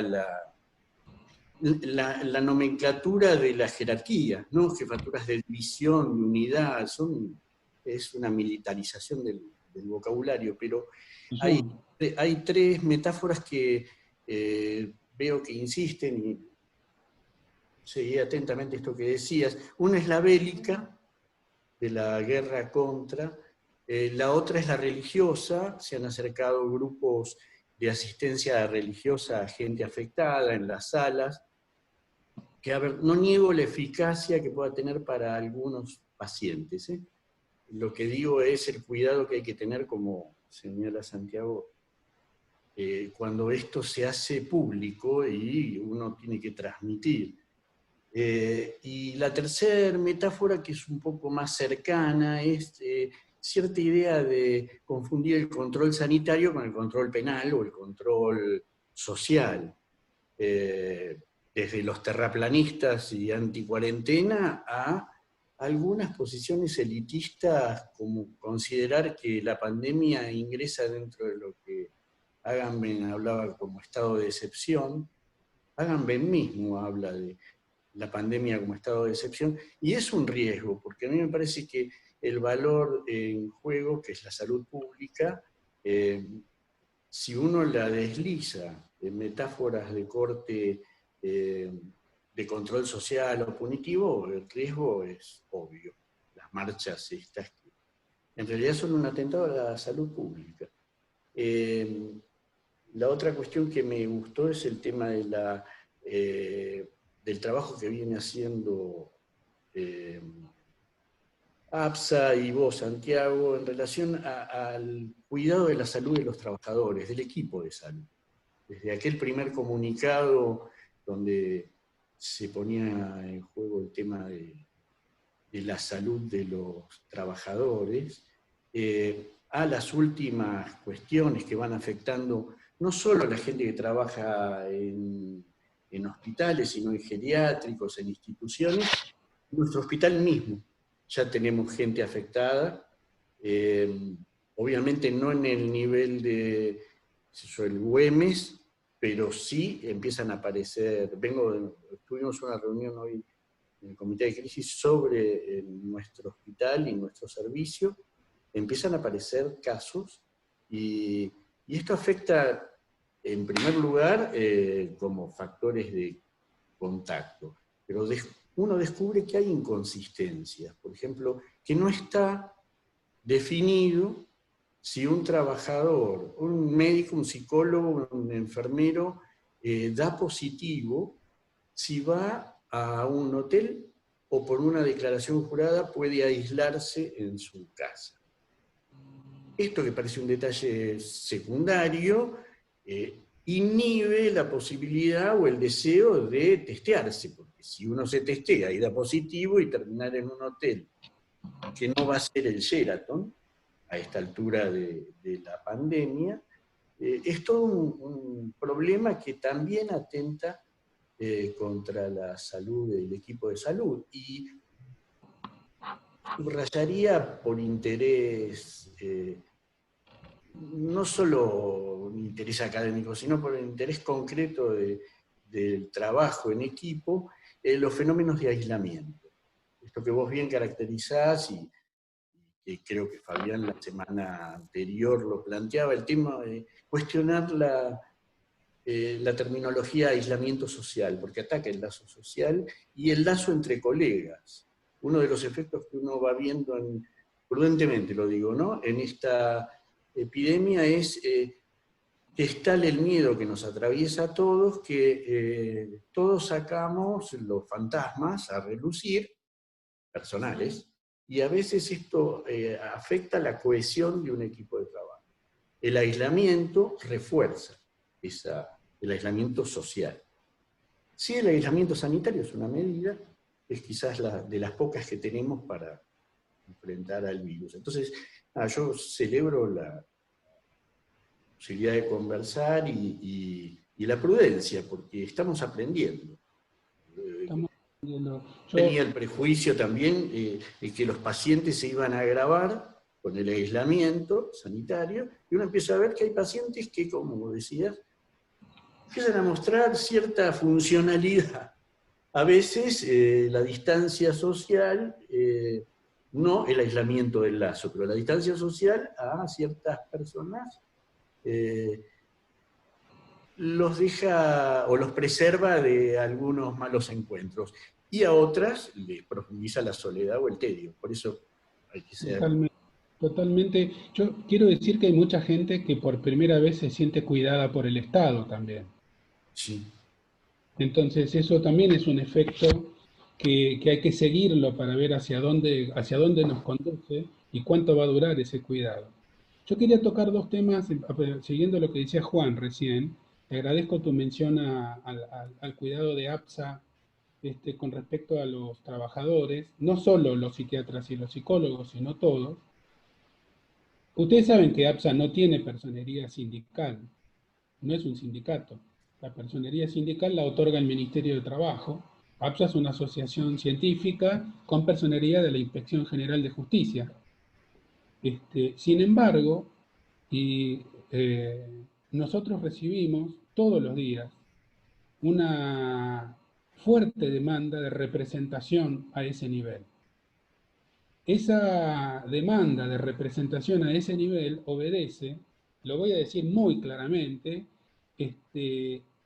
la nomenclatura de la jerarquía, ¿no? Jefaturas de división, de unidad, es una militarización del vocabulario, pero hay tres metáforas que veo que insisten, y seguí atentamente esto que decías. Una es la bélica, de la guerra contra, la otra es la religiosa. Se han acercado grupos de asistencia religiosa a gente afectada en las salas, que, a ver, no niego la eficacia que pueda tener para algunos pacientes, ¿eh? Lo que digo es el cuidado que hay que tener, como señala Santiago, cuando esto se hace público y uno tiene que transmitir. Y la tercera metáfora, que es un poco más cercana, es cierta idea de confundir el control sanitario con el control penal o el control social. Desde los terraplanistas y anticuarentena a algunas posiciones elitistas, como considerar que la pandemia ingresa dentro de lo que Agamben hablaba como estado de excepción. Agamben mismo habla de la pandemia como estado de excepción, y es un riesgo, porque a mí me parece que el valor en juego, que es la salud pública, si uno la desliza en metáforas de corte de control social o punitivo, el riesgo es obvio. Las marchas estas que en realidad son un atentado a la salud pública. La otra cuestión que me gustó es el tema de del trabajo que viene haciendo APSA y vos, Santiago, en relación al cuidado de la salud de los trabajadores, del equipo de salud. Desde aquel primer comunicado donde se ponía en juego el tema de la salud de los trabajadores, a las últimas cuestiones que van afectando no solo a la gente que trabaja en hospitales, sino en geriátricos, en instituciones. En nuestro hospital mismo ya tenemos gente afectada, obviamente no en el nivel de el Güemes, pero sí empiezan a aparecer. Tuvimos una reunión hoy en el comité de crisis sobre nuestro hospital y nuestro servicio. Empiezan a aparecer casos, y esto afecta en primer lugar como factores de contacto, pero uno descubre que hay inconsistencias. Por ejemplo, que no está definido si un trabajador, un médico, un psicólogo, un enfermero da positivo, si va a un hotel o por una declaración jurada puede aislarse en su casa. Esto, que parece un detalle secundario, inhibe la posibilidad o el deseo de testearse, porque si uno se testea y da positivo, y terminar en un hotel que no va a ser el Sheraton a esta altura de la pandemia, es todo un problema que también atenta contra la salud del equipo de salud. Y subrayaría por interés, no solo un interés académico, sino por el interés concreto del trabajo en equipo, los fenómenos de aislamiento. Esto que vos bien caracterizás, y creo que Fabián la semana anterior lo planteaba, el tema de cuestionar la terminología aislamiento social, porque ataca el lazo social y el lazo entre colegas. Uno de los efectos que uno va viendo, prudentemente lo digo, ¿no?, en esta epidemia es que es tal el miedo que nos atraviesa a todos, que todos sacamos los fantasmas a relucir, personales, y a veces esto afecta la cohesión de un equipo de trabajo. El aislamiento refuerza el aislamiento social. Sí, el aislamiento sanitario es una medida, es quizás de las pocas que tenemos para enfrentar al virus. Entonces, yo celebro la posibilidad de conversar y la prudencia, porque estamos aprendiendo. Estamos aprendiendo. Tenía el prejuicio también de que los pacientes se iban a agravar con el aislamiento sanitario, y uno empieza a ver que hay pacientes que, como decías, empiezan a mostrar cierta funcionalidad. A veces la distancia social, no el aislamiento del lazo, pero la distancia social a ciertas personas los deja o los preserva de algunos malos encuentros, y a otras les profundiza la soledad o el tedio. Por eso hay que ser... Totalmente, totalmente. Yo quiero decir que hay mucha gente que por primera vez se siente cuidada por el Estado también. Sí. Entonces eso también es un efecto que hay que seguirlo para ver hacia dónde nos conduce y cuánto va a durar ese cuidado. Yo quería tocar dos temas, siguiendo lo que decía Juan recién. Te agradezco tu mención al cuidado de APSA con respecto a los trabajadores, no solo los psiquiatras y los psicólogos, sino todos. Ustedes saben que APSA no tiene personería sindical, no es un sindicato. La personería sindical la otorga el Ministerio de Trabajo. APSA es una asociación científica con personería de la Inspección General de Justicia. Sin embargo, nosotros recibimos todos los días una fuerte demanda de representación a ese nivel. Esa demanda de representación a ese nivel obedece, lo voy a decir muy claramente,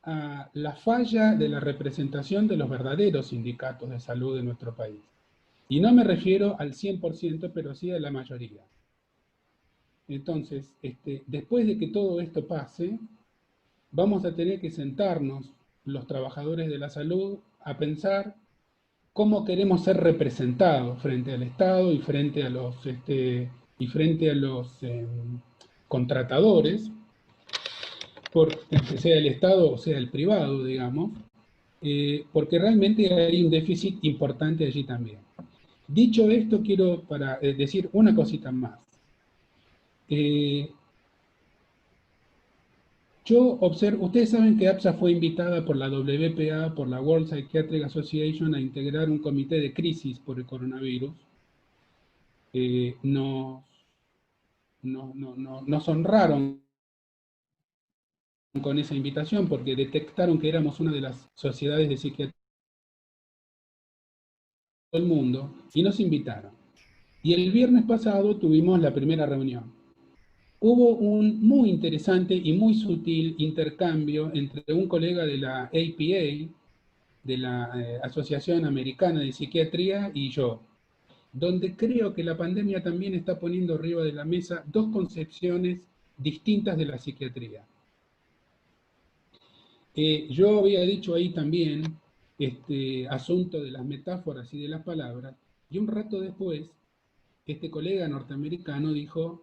a la falla de la representación de los verdaderos sindicatos de salud de nuestro país. Y no me refiero al 100%, pero sí a la mayoría. Entonces, después de que todo esto pase, vamos a tener que sentarnos los trabajadores de la salud a pensar cómo queremos ser representados frente al Estado y frente a los, contratadores, sea el Estado o sea el privado, digamos, porque realmente hay un déficit importante allí también. Dicho esto, quiero decir una cosita más. Yo observo, ustedes saben que APSA fue invitada por la WPA, por la World Psychiatric Association, a integrar un comité de crisis por el coronavirus. Nos honraron con esa invitación porque detectaron que éramos una de las sociedades de psiquiatría del mundo y nos invitaron. Y el viernes pasado tuvimos la primera reunión. Hubo un muy interesante y muy sutil intercambio entre un colega de la APA, de la Asociación Americana de Psiquiatría, y yo, donde creo que la pandemia también está poniendo arriba de la mesa dos concepciones distintas de la psiquiatría. Yo había dicho ahí también este asunto de las metáforas y de las palabras, y un rato después, este colega norteamericano dijo,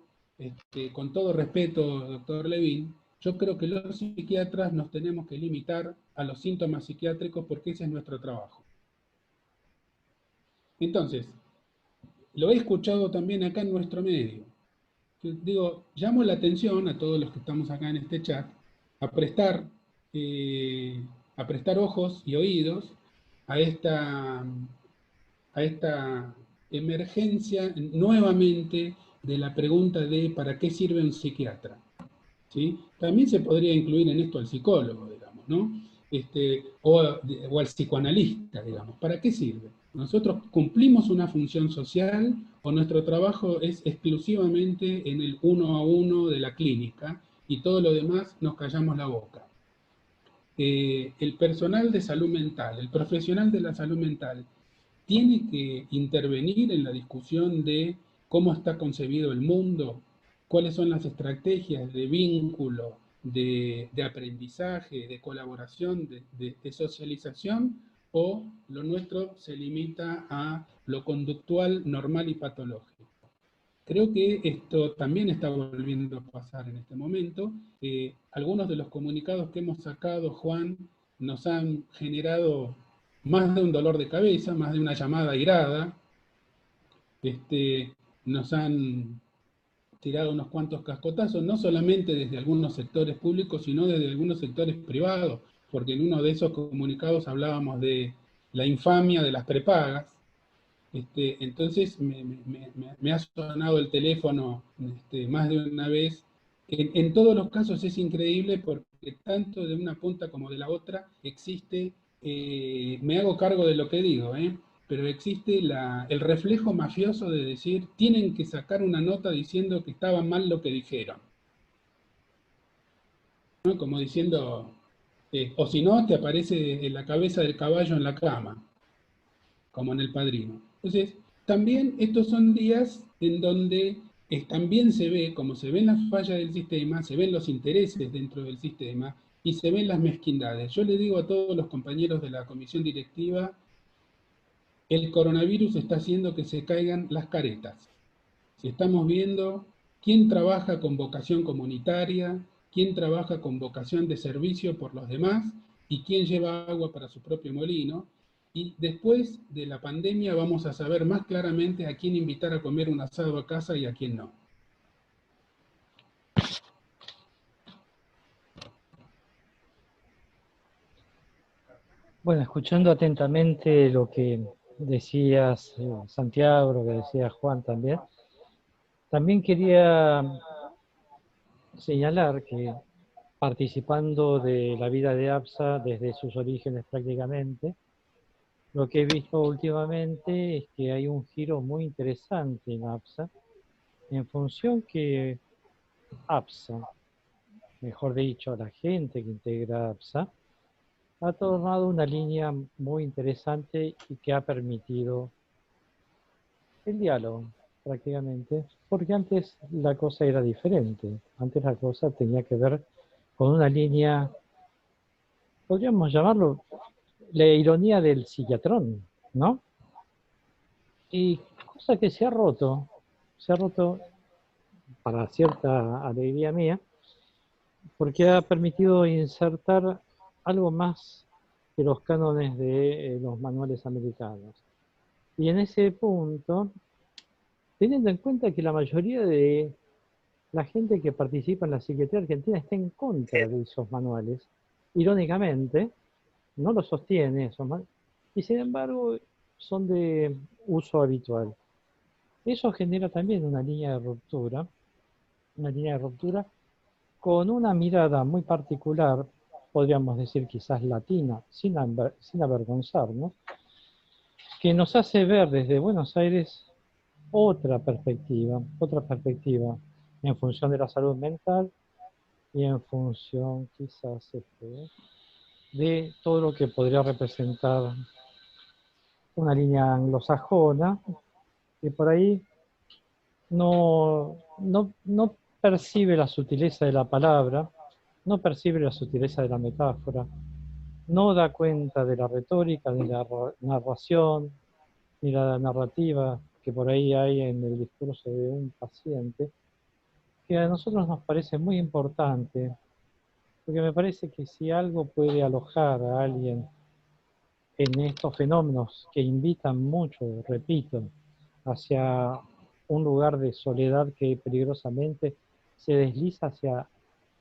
con todo respeto, doctor Levin, yo creo que los psiquiatras nos tenemos que limitar a los síntomas psiquiátricos porque ese es nuestro trabajo. Entonces, lo he escuchado también acá en nuestro medio. Digo, llamo la atención a todos los que estamos acá en este chat a prestar, a prestar ojos y oídos a esta emergencia nuevamente de la pregunta de ¿para qué sirve un psiquiatra? ¿Sí? También se podría incluir en esto al psicólogo, digamos, ¿no? O al psicoanalista, digamos. ¿Para qué sirve? ¿Nosotros cumplimos una función social o nuestro trabajo es exclusivamente en el 1 a 1 de la clínica y todo lo demás nos callamos la boca? El personal de salud mental, el profesional de la salud mental, tiene que intervenir en la discusión de cómo está concebido el mundo, cuáles son las estrategias de vínculo, de aprendizaje, de colaboración, de socialización, o lo nuestro se limita a lo conductual, normal y patológico. Creo que esto también está volviendo a pasar en este momento. Algunos de los comunicados que hemos sacado, Juan, nos han generado más de un dolor de cabeza, más de una llamada irada. Nos han tirado unos cuantos cascotazos, no solamente desde algunos sectores públicos, sino desde algunos sectores privados, porque en uno de esos comunicados hablábamos de la infamia de las prepagas. Entonces me ha sonado el teléfono más de una vez. En todos los casos es increíble porque tanto de una punta como de la otra existe, me hago cargo de lo que digo, pero existe el reflejo mafioso de decir, tienen que sacar una nota diciendo que estaba mal lo que dijeron, ¿no? Como diciendo, o si no, te aparece en la cabeza del caballo en la cama, como en El Padrino. Entonces, también estos son días en donde también se ve, como se ven las fallas del sistema, se ven los intereses dentro del sistema y se ven las mezquindades. Yo le digo a todos los compañeros de la comisión directiva, el coronavirus está haciendo que se caigan las caretas. Si estamos viendo quién trabaja con vocación comunitaria, quién trabaja con vocación de servicio por los demás y quién lleva agua para su propio molino. Y después de la pandemia vamos a saber más claramente a quién invitar a comer un asado a casa y a quién no. Bueno, escuchando atentamente lo que decías, Santiago, lo que decía Juan también quería señalar que participando de la vida de APSA desde sus orígenes prácticamente, lo que he visto últimamente es que hay un giro muy interesante en APSA, en función que APSA, mejor dicho, la gente que integra APSA, ha tomado una línea muy interesante y que ha permitido el diálogo prácticamente, porque antes la cosa era diferente, antes la cosa tenía que ver con una línea, podríamos llamarlo la ironía del psiquiatrón, ¿no? Y cosa que se ha roto para cierta alegría mía, porque ha permitido insertar algo más que los cánones de los manuales americanos. Y en ese punto, teniendo en cuenta que la mayoría de la gente que participa en la psiquiatría argentina está en contra de esos manuales, irónicamente, no lo sostiene esos manuales, y sin embargo son de uso habitual. Eso genera también una línea de ruptura con una mirada muy particular, podríamos decir quizás latina, sin avergonzarnos, que nos hace ver desde Buenos Aires otra perspectiva en función de la salud mental y en función quizás de todo lo que podría representar una línea anglosajona, que por ahí no percibe la sutileza de la palabra, no percibe la sutileza de la metáfora, no da cuenta de la retórica, ni la narración, ni la narrativa que por ahí hay en el discurso de un paciente, que a nosotros nos parece muy importante, porque me parece que si algo puede alojar a alguien en estos fenómenos que invitan mucho, repito, hacia un lugar de soledad que peligrosamente se desliza hacia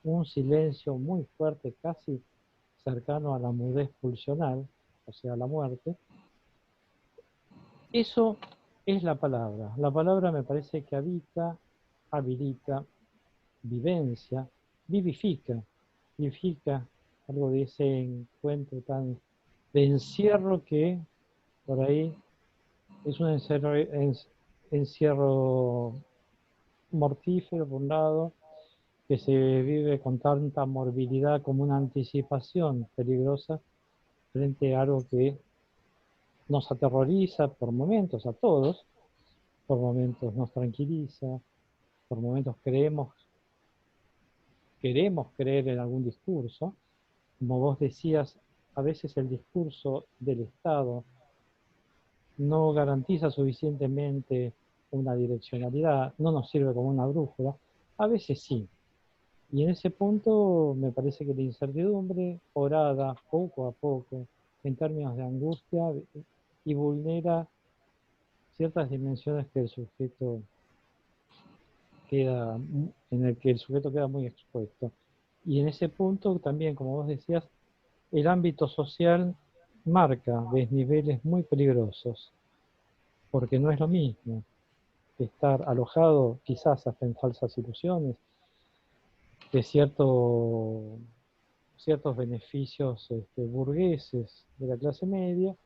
un silencio muy fuerte, casi cercano a la mudez pulsional, o sea, la muerte. Eso es la palabra. La palabra me parece que habita, habilita, vivencia, vivifica algo de ese encuentro tan de encierro que por ahí es un encierro mortífero por un lado, que se vive con tanta morbilidad como una anticipación peligrosa frente a algo que nos aterroriza por momentos a todos, por momentos nos tranquiliza, por momentos queremos creer en algún discurso. Como vos decías, a veces el discurso del Estado no garantiza suficientemente una direccionalidad, no nos sirve como una brújula, a veces sí. Y en ese punto me parece que la incertidumbre, orada poco a poco, en términos de angustia, y vulnera ciertas dimensiones que el sujeto queda, en el que el sujeto queda muy expuesto. Y en ese punto también, como vos decías, el ámbito social marca desniveles muy peligrosos, porque no es lo mismo estar alojado quizás hasta en falsas ilusiones de ciertos beneficios burgueses de la clase media,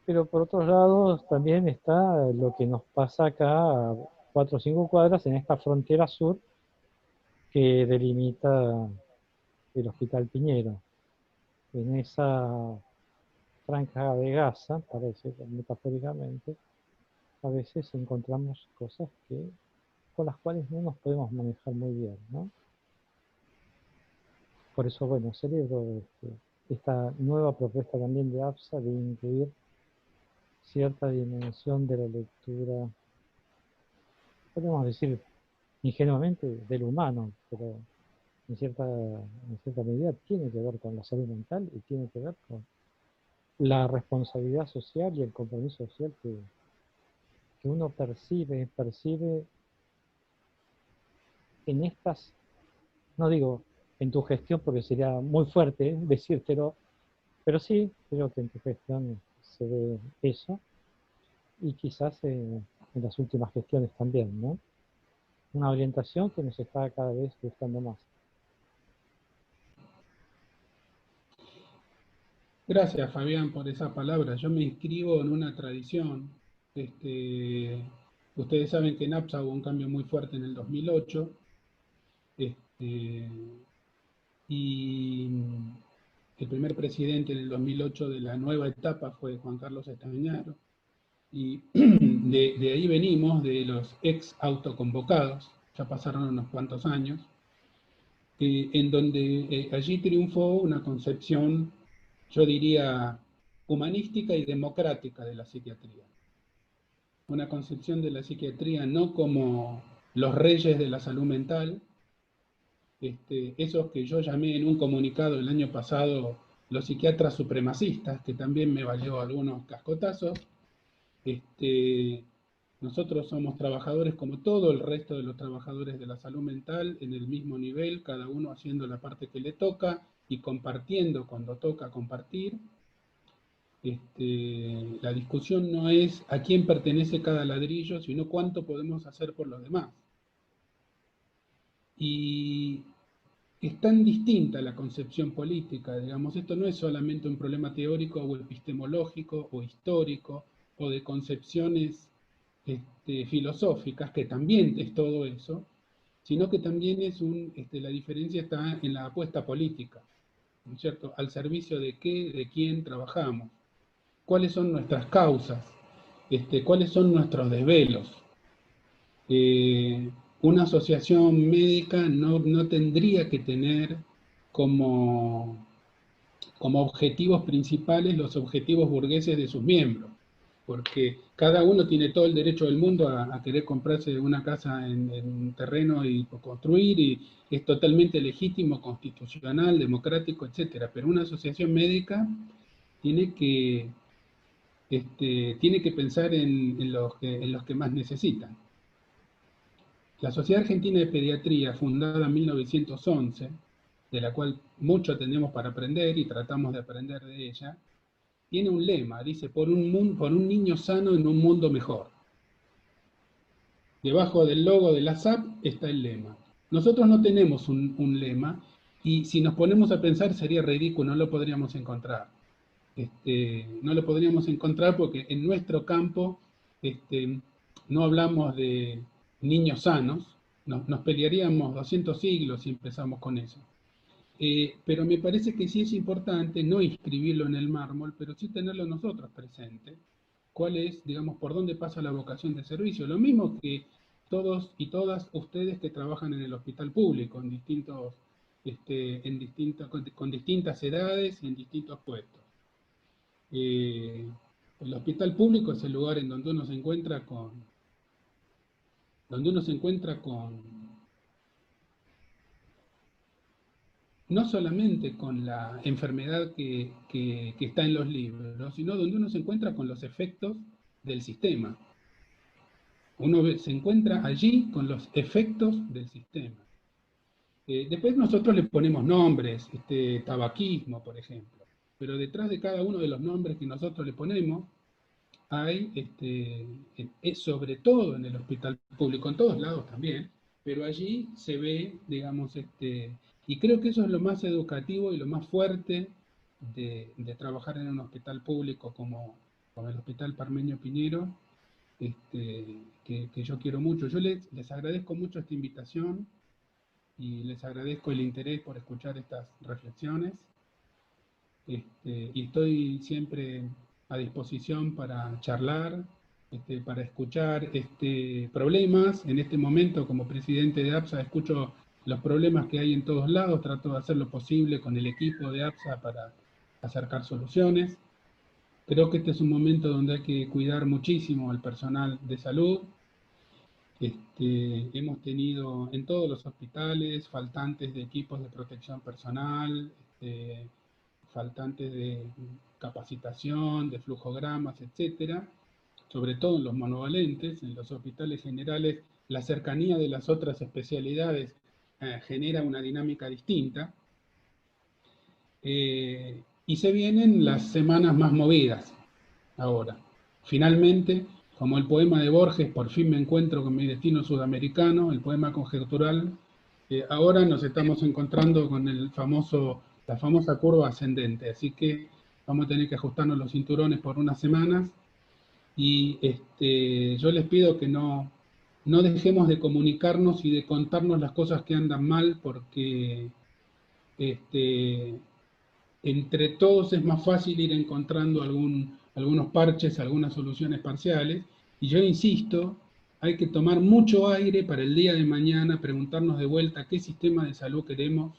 pero por otros lados también está lo que nos pasa acá a 4 o 5 cuadras en esta frontera sur que delimita el Hospital Piñero. En esa franja de Gaza, para decirlo metafóricamente, a veces encontramos cosas con las cuales no nos podemos manejar muy bien, ¿no? Por eso, bueno, celebro esta nueva propuesta también de APSA de incluir cierta dimensión de la lectura, podemos decir ingenuamente, del humano, pero en cierta medida tiene que ver con la salud mental y tiene que ver con la responsabilidad social y el compromiso social que uno percibe en estas, no digo en tu gestión porque sería muy fuerte decírtelo, pero sí creo que en tu gestión se ve eso y quizás en las últimas gestiones también, ¿no? Una orientación que nos está cada vez gustando más. Gracias, Fabián, por esa palabra. Yo me inscribo en una tradición. Ustedes saben que en APSA hubo un cambio muy fuerte en el 2008. Y el primer presidente en el 2008 de la nueva etapa fue Juan Carlos Estañaro. Y de ahí venimos, de los ex autoconvocados, ya pasaron unos cuantos años, en donde allí triunfó una concepción, yo diría, humanística y democrática de la psiquiatría. Una concepción de la psiquiatría no como los reyes de la salud mental, esos que yo llamé en un comunicado el año pasado los psiquiatras supremacistas, que también me valió algunos cascotazos. Nosotros somos trabajadores como todo el resto de los trabajadores de la salud mental, en el mismo nivel, cada uno haciendo la parte que le toca y compartiendo cuando toca compartir. La discusión no es a quién pertenece cada ladrillo, sino cuánto podemos hacer por los demás. Y es tan distinta la concepción política, digamos, esto no es solamente un problema teórico o epistemológico o histórico o de concepciones filosóficas, que también es todo eso, sino que también es la diferencia está en la apuesta política, ¿no es cierto? Al servicio de qué, de quién trabajamos, cuáles son nuestras causas, cuáles son nuestros desvelos. Una asociación médica no tendría que tener como objetivos principales los objetivos burgueses de sus miembros, porque cada uno tiene todo el derecho del mundo a querer comprarse una casa en un terreno y construir, y es totalmente legítimo, constitucional, democrático, etcétera. Pero una asociación médica tiene que, tiene que pensar en los que más necesitan. La Sociedad Argentina de Pediatría, fundada en 1911, de la cual mucho tenemos para aprender y tratamos de aprender de ella, tiene un lema, dice, por un niño sano en un mundo mejor. Debajo del logo de la SAP está el lema. Nosotros no tenemos un lema, y si nos ponemos a pensar sería ridículo, no lo podríamos encontrar. No lo podríamos encontrar porque en nuestro campo no hablamos de niños sanos, nos pelearíamos 200 siglos si empezamos con eso. Pero me parece que sí es importante no inscribirlo en el mármol, pero sí tenerlo nosotros presente. ¿Cuál es, digamos, por dónde pasa la vocación de servicio? Lo mismo que todos y todas ustedes que trabajan en el hospital público, con distintas edades y en distintos puestos. El hospital público es el lugar en donde uno se encuentra con donde uno se encuentra con, no solamente con la enfermedad que está en los libros, sino donde uno se encuentra con los efectos del sistema. Uno se encuentra allí con los efectos del sistema. Después nosotros le ponemos nombres, tabaquismo, por ejemplo, pero detrás de cada uno de los nombres que nosotros le ponemos, hay, sobre todo en el hospital público, en todos lados también, pero allí se ve, digamos, y creo que eso es lo más educativo y lo más fuerte de trabajar en un hospital público como el Hospital Parmenio Piñero, que yo quiero mucho. Yo les agradezco mucho esta invitación y les agradezco el interés por escuchar estas reflexiones. Y estoy siempre a disposición para charlar, para escuchar problemas. En este momento, como presidente de APSA, escucho los problemas que hay en todos lados, trato de hacer lo posible con el equipo de APSA para acercar soluciones. Creo que este es un momento donde hay que cuidar muchísimo al personal de salud. Hemos tenido en todos los hospitales faltantes de equipos de protección personal, faltantes de capacitación, de flujogramas, etcétera, sobre todo en los monovalentes. En los hospitales generales la cercanía de las otras especialidades genera una dinámica distinta. Y se vienen las semanas más movidas ahora. Finalmente, como el poema de Borges, por fin me encuentro con mi destino sudamericano, el poema conjetural, ahora nos estamos encontrando con la famosa curva ascendente, así que vamos a tener que ajustarnos los cinturones por unas semanas, y yo les pido que no dejemos de comunicarnos y de contarnos las cosas que andan mal, porque entre todos es más fácil ir encontrando algunos parches, algunas soluciones parciales, y yo insisto, hay que tomar mucho aire para el día de mañana, preguntarnos de vuelta qué sistema de salud queremos,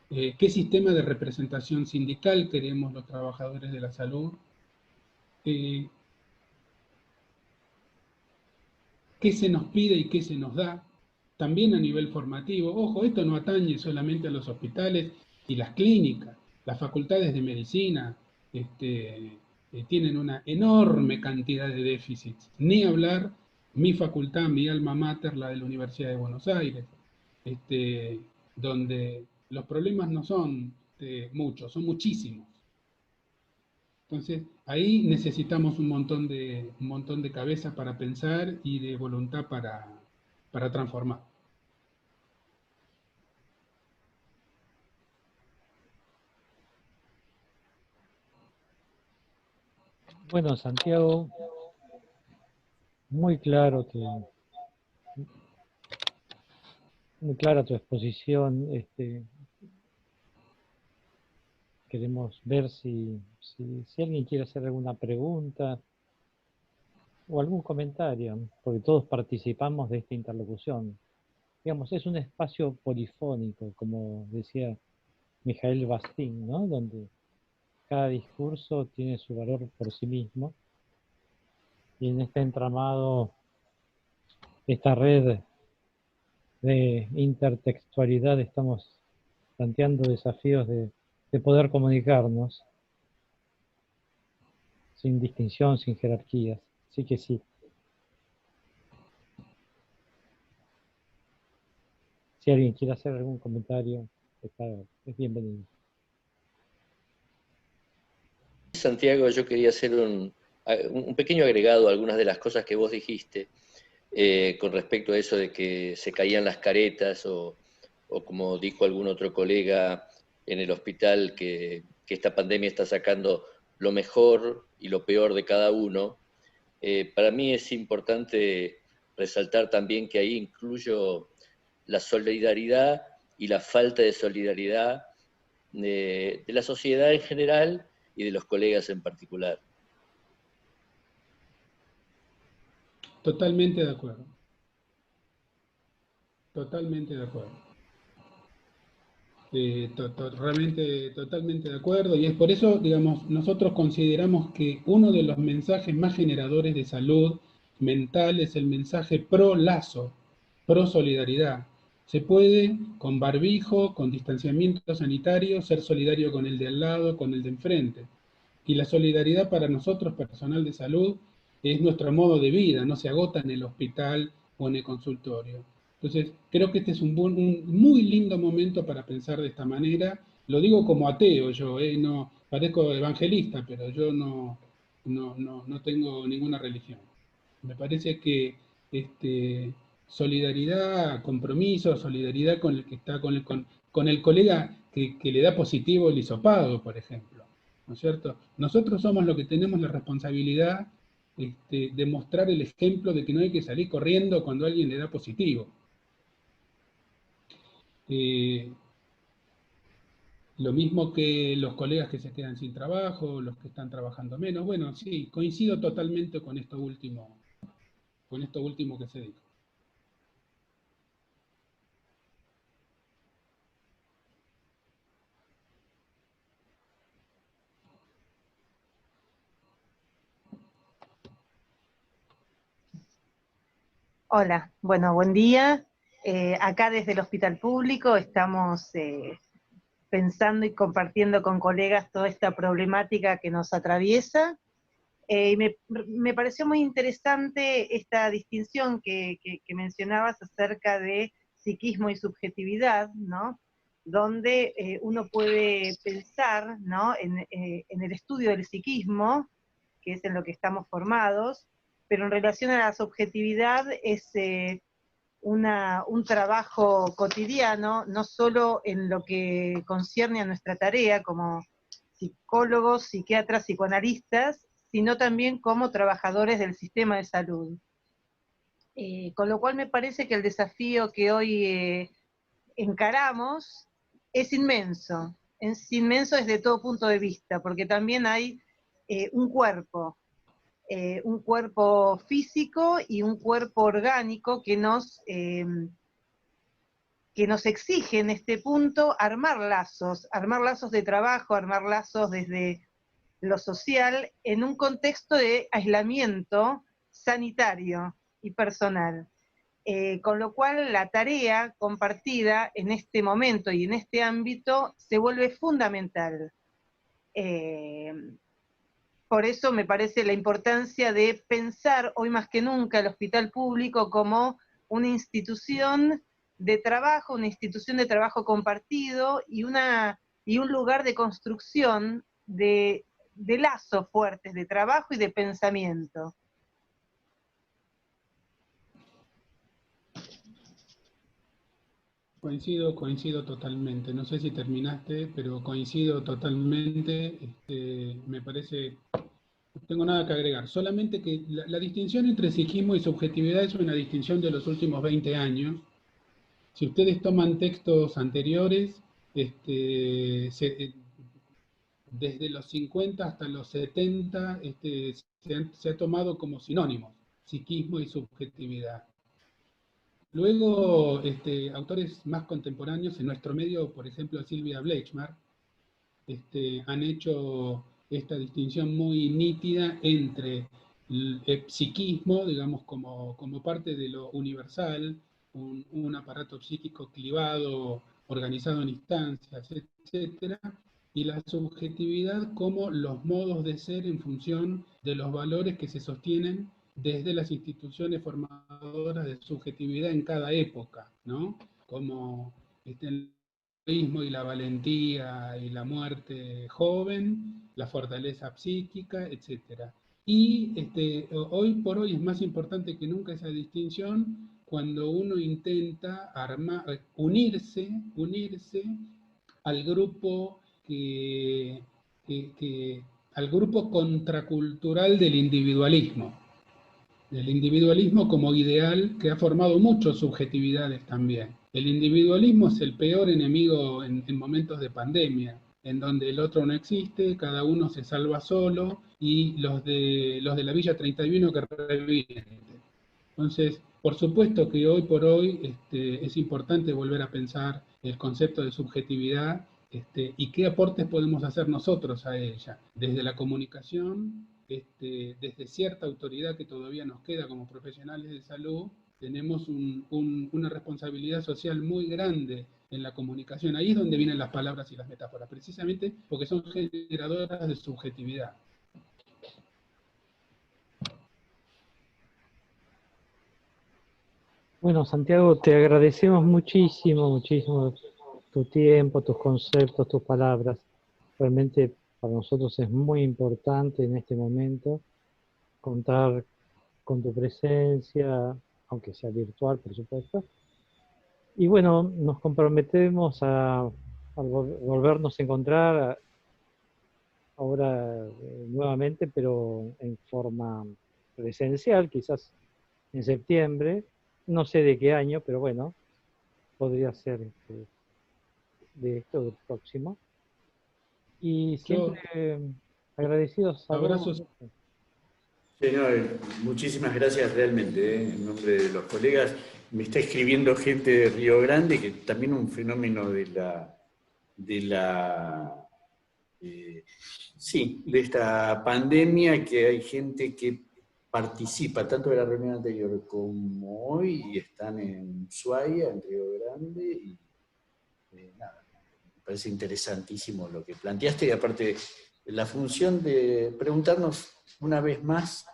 qué sistema de representación sindical queremos los trabajadores de la salud, qué se nos pide y qué se nos da, también a nivel formativo. Ojo, esto no atañe solamente a los hospitales y las clínicas. Las facultades de medicina tienen una enorme cantidad de déficits. Ni hablar mi facultad, mi alma mater, la de la Universidad de Buenos Aires, donde los problemas no son muchos, son muchísimos. Entonces, ahí necesitamos un montón de cabeza para pensar y de voluntad para transformar. Bueno, Santiago, muy claro muy clara tu exposición. Queremos ver si alguien quiere hacer alguna pregunta o algún comentario, porque todos participamos de esta interlocución. Digamos, es un espacio polifónico, como decía Mijael Bastín, ¿no? Donde cada discurso tiene su valor por sí mismo, y en este entramado, esta red de intertextualidad, estamos planteando desafíos de poder comunicarnos sin distinción, sin jerarquías. Así que sí. Si alguien quiere hacer algún comentario, es bienvenido. Santiago, yo quería hacer un pequeño agregado a algunas de las cosas que vos dijiste con respecto a eso de que se caían las caretas o como dijo algún otro colega en el hospital, que esta pandemia está sacando lo mejor y lo peor de cada uno. Para mí es importante resaltar también que ahí incluyo la solidaridad y la falta de solidaridad de la sociedad en general y de los colegas en particular. Totalmente de acuerdo. Totalmente de acuerdo. Realmente totalmente de acuerdo, y es por eso, digamos, nosotros consideramos que uno de los mensajes más generadores de salud mental es el mensaje pro lazo, pro solidaridad. Se puede, con barbijo, con distanciamiento sanitario, ser solidario con el de al lado, con el de enfrente. Y la solidaridad para nosotros, personal de salud, es nuestro modo de vida, no se agota en el hospital o en el consultorio. Entonces, creo que este es un muy lindo momento para pensar de esta manera. Lo digo como ateo yo, no parezco evangelista, pero yo no tengo ninguna religión. Me parece que solidaridad, compromiso, solidaridad con el que está, con el colega que le da positivo el hisopado, por ejemplo. ¿No es cierto? Nosotros somos los que tenemos la responsabilidad de mostrar el ejemplo de que no hay que salir corriendo cuando alguien le da positivo. Lo mismo que los colegas que se quedan sin trabajo, los que están trabajando menos. Bueno, sí, coincido totalmente con esto último que se dijo. Hola, bueno, buen día. Acá desde el Hospital Público estamos pensando y compartiendo con colegas toda esta problemática que nos atraviesa. Y me pareció muy interesante esta distinción que mencionabas acerca de psiquismo y subjetividad, ¿no? Donde uno puede pensar, ¿no? En el estudio del psiquismo, que es en lo que estamos formados, pero en relación a la subjetividad es un trabajo cotidiano, no solo en lo que concierne a nuestra tarea como psicólogos, psiquiatras, psicoanalistas, sino también como trabajadores del sistema de salud. Con lo cual me parece que el desafío que hoy encaramos es inmenso desde todo punto de vista, porque también hay un cuerpo físico y un cuerpo orgánico que nos exige en este punto armar lazos de trabajo, armar lazos desde lo social en un contexto de aislamiento sanitario y personal. Con lo cual la tarea compartida en este momento y en este ámbito se vuelve fundamental. Por eso me parece la importancia de pensar hoy más que nunca el hospital público como una institución de trabajo compartido y un lugar de construcción de lazos fuertes de trabajo y de pensamiento. Coincido totalmente. No sé si terminaste, pero coincido totalmente. Me parece, no tengo nada que agregar. Solamente que la distinción entre psiquismo y subjetividad es una distinción de los últimos 20 años. Si ustedes toman textos anteriores, desde los 50 hasta los 70, se ha tomado como sinónimos, psiquismo y subjetividad. Luego, autores más contemporáneos, en nuestro medio, por ejemplo, Silvia Bleichmark, han hecho esta distinción muy nítida entre el psiquismo, digamos, como parte de lo universal, un aparato psíquico clivado, organizado en instancias, etcétera, y la subjetividad como los modos de ser en función de los valores que se sostienen desde las instituciones formadoras de subjetividad en cada época, ¿no? Como el egoísmo y la valentía y la muerte joven, la fortaleza psíquica, etc. Y hoy por hoy es más importante que nunca esa distinción cuando uno intenta unirse al grupo al grupo contracultural del individualismo como ideal que ha formado muchas subjetividades también. El individualismo es el peor enemigo en momentos de pandemia, en donde el otro no existe, cada uno se salva solo, y los de la Villa 31 que revienten. Entonces, por supuesto que hoy por hoy es importante volver a pensar el concepto de subjetividad y qué aportes podemos hacer nosotros a ella, desde la comunicación, desde cierta autoridad que todavía nos queda como profesionales de salud, tenemos una responsabilidad social muy grande en la comunicación. Ahí es donde vienen las palabras y las metáforas, precisamente porque son generadoras de subjetividad. Bueno, Santiago, te agradecemos muchísimo, muchísimo tu tiempo, tus conceptos, tus palabras. Realmente para nosotros es muy importante en este momento contar con tu presencia, aunque sea virtual, por supuesto. Y bueno, nos comprometemos a volvernos a encontrar ahora nuevamente, pero en forma presencial, quizás en septiembre. No sé de qué año, pero bueno, podría ser de esto, del próximo. Y siempre agradecidos a abrazos. vos. Sí, no, muchísimas gracias realmente, en nombre de los colegas. Me está escribiendo gente de Río Grande, que también un fenómeno de esta pandemia, que hay gente que participa tanto de la reunión anterior como hoy, y están en Ushuaia, en Río Grande, y nada, me parece interesantísimo lo que planteaste, y aparte la función de preguntarnos una vez más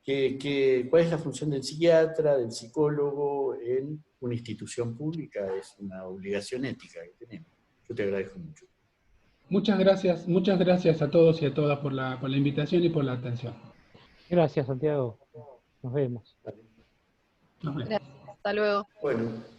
cuál es la función del psiquiatra, del psicólogo en una institución pública. Es una obligación ética que tenemos. Yo te agradezco mucho. Muchas gracias a todos y a todas por la invitación y por la atención. Gracias, Santiago. Nos vemos. Nos vemos. Gracias, hasta luego. Bueno.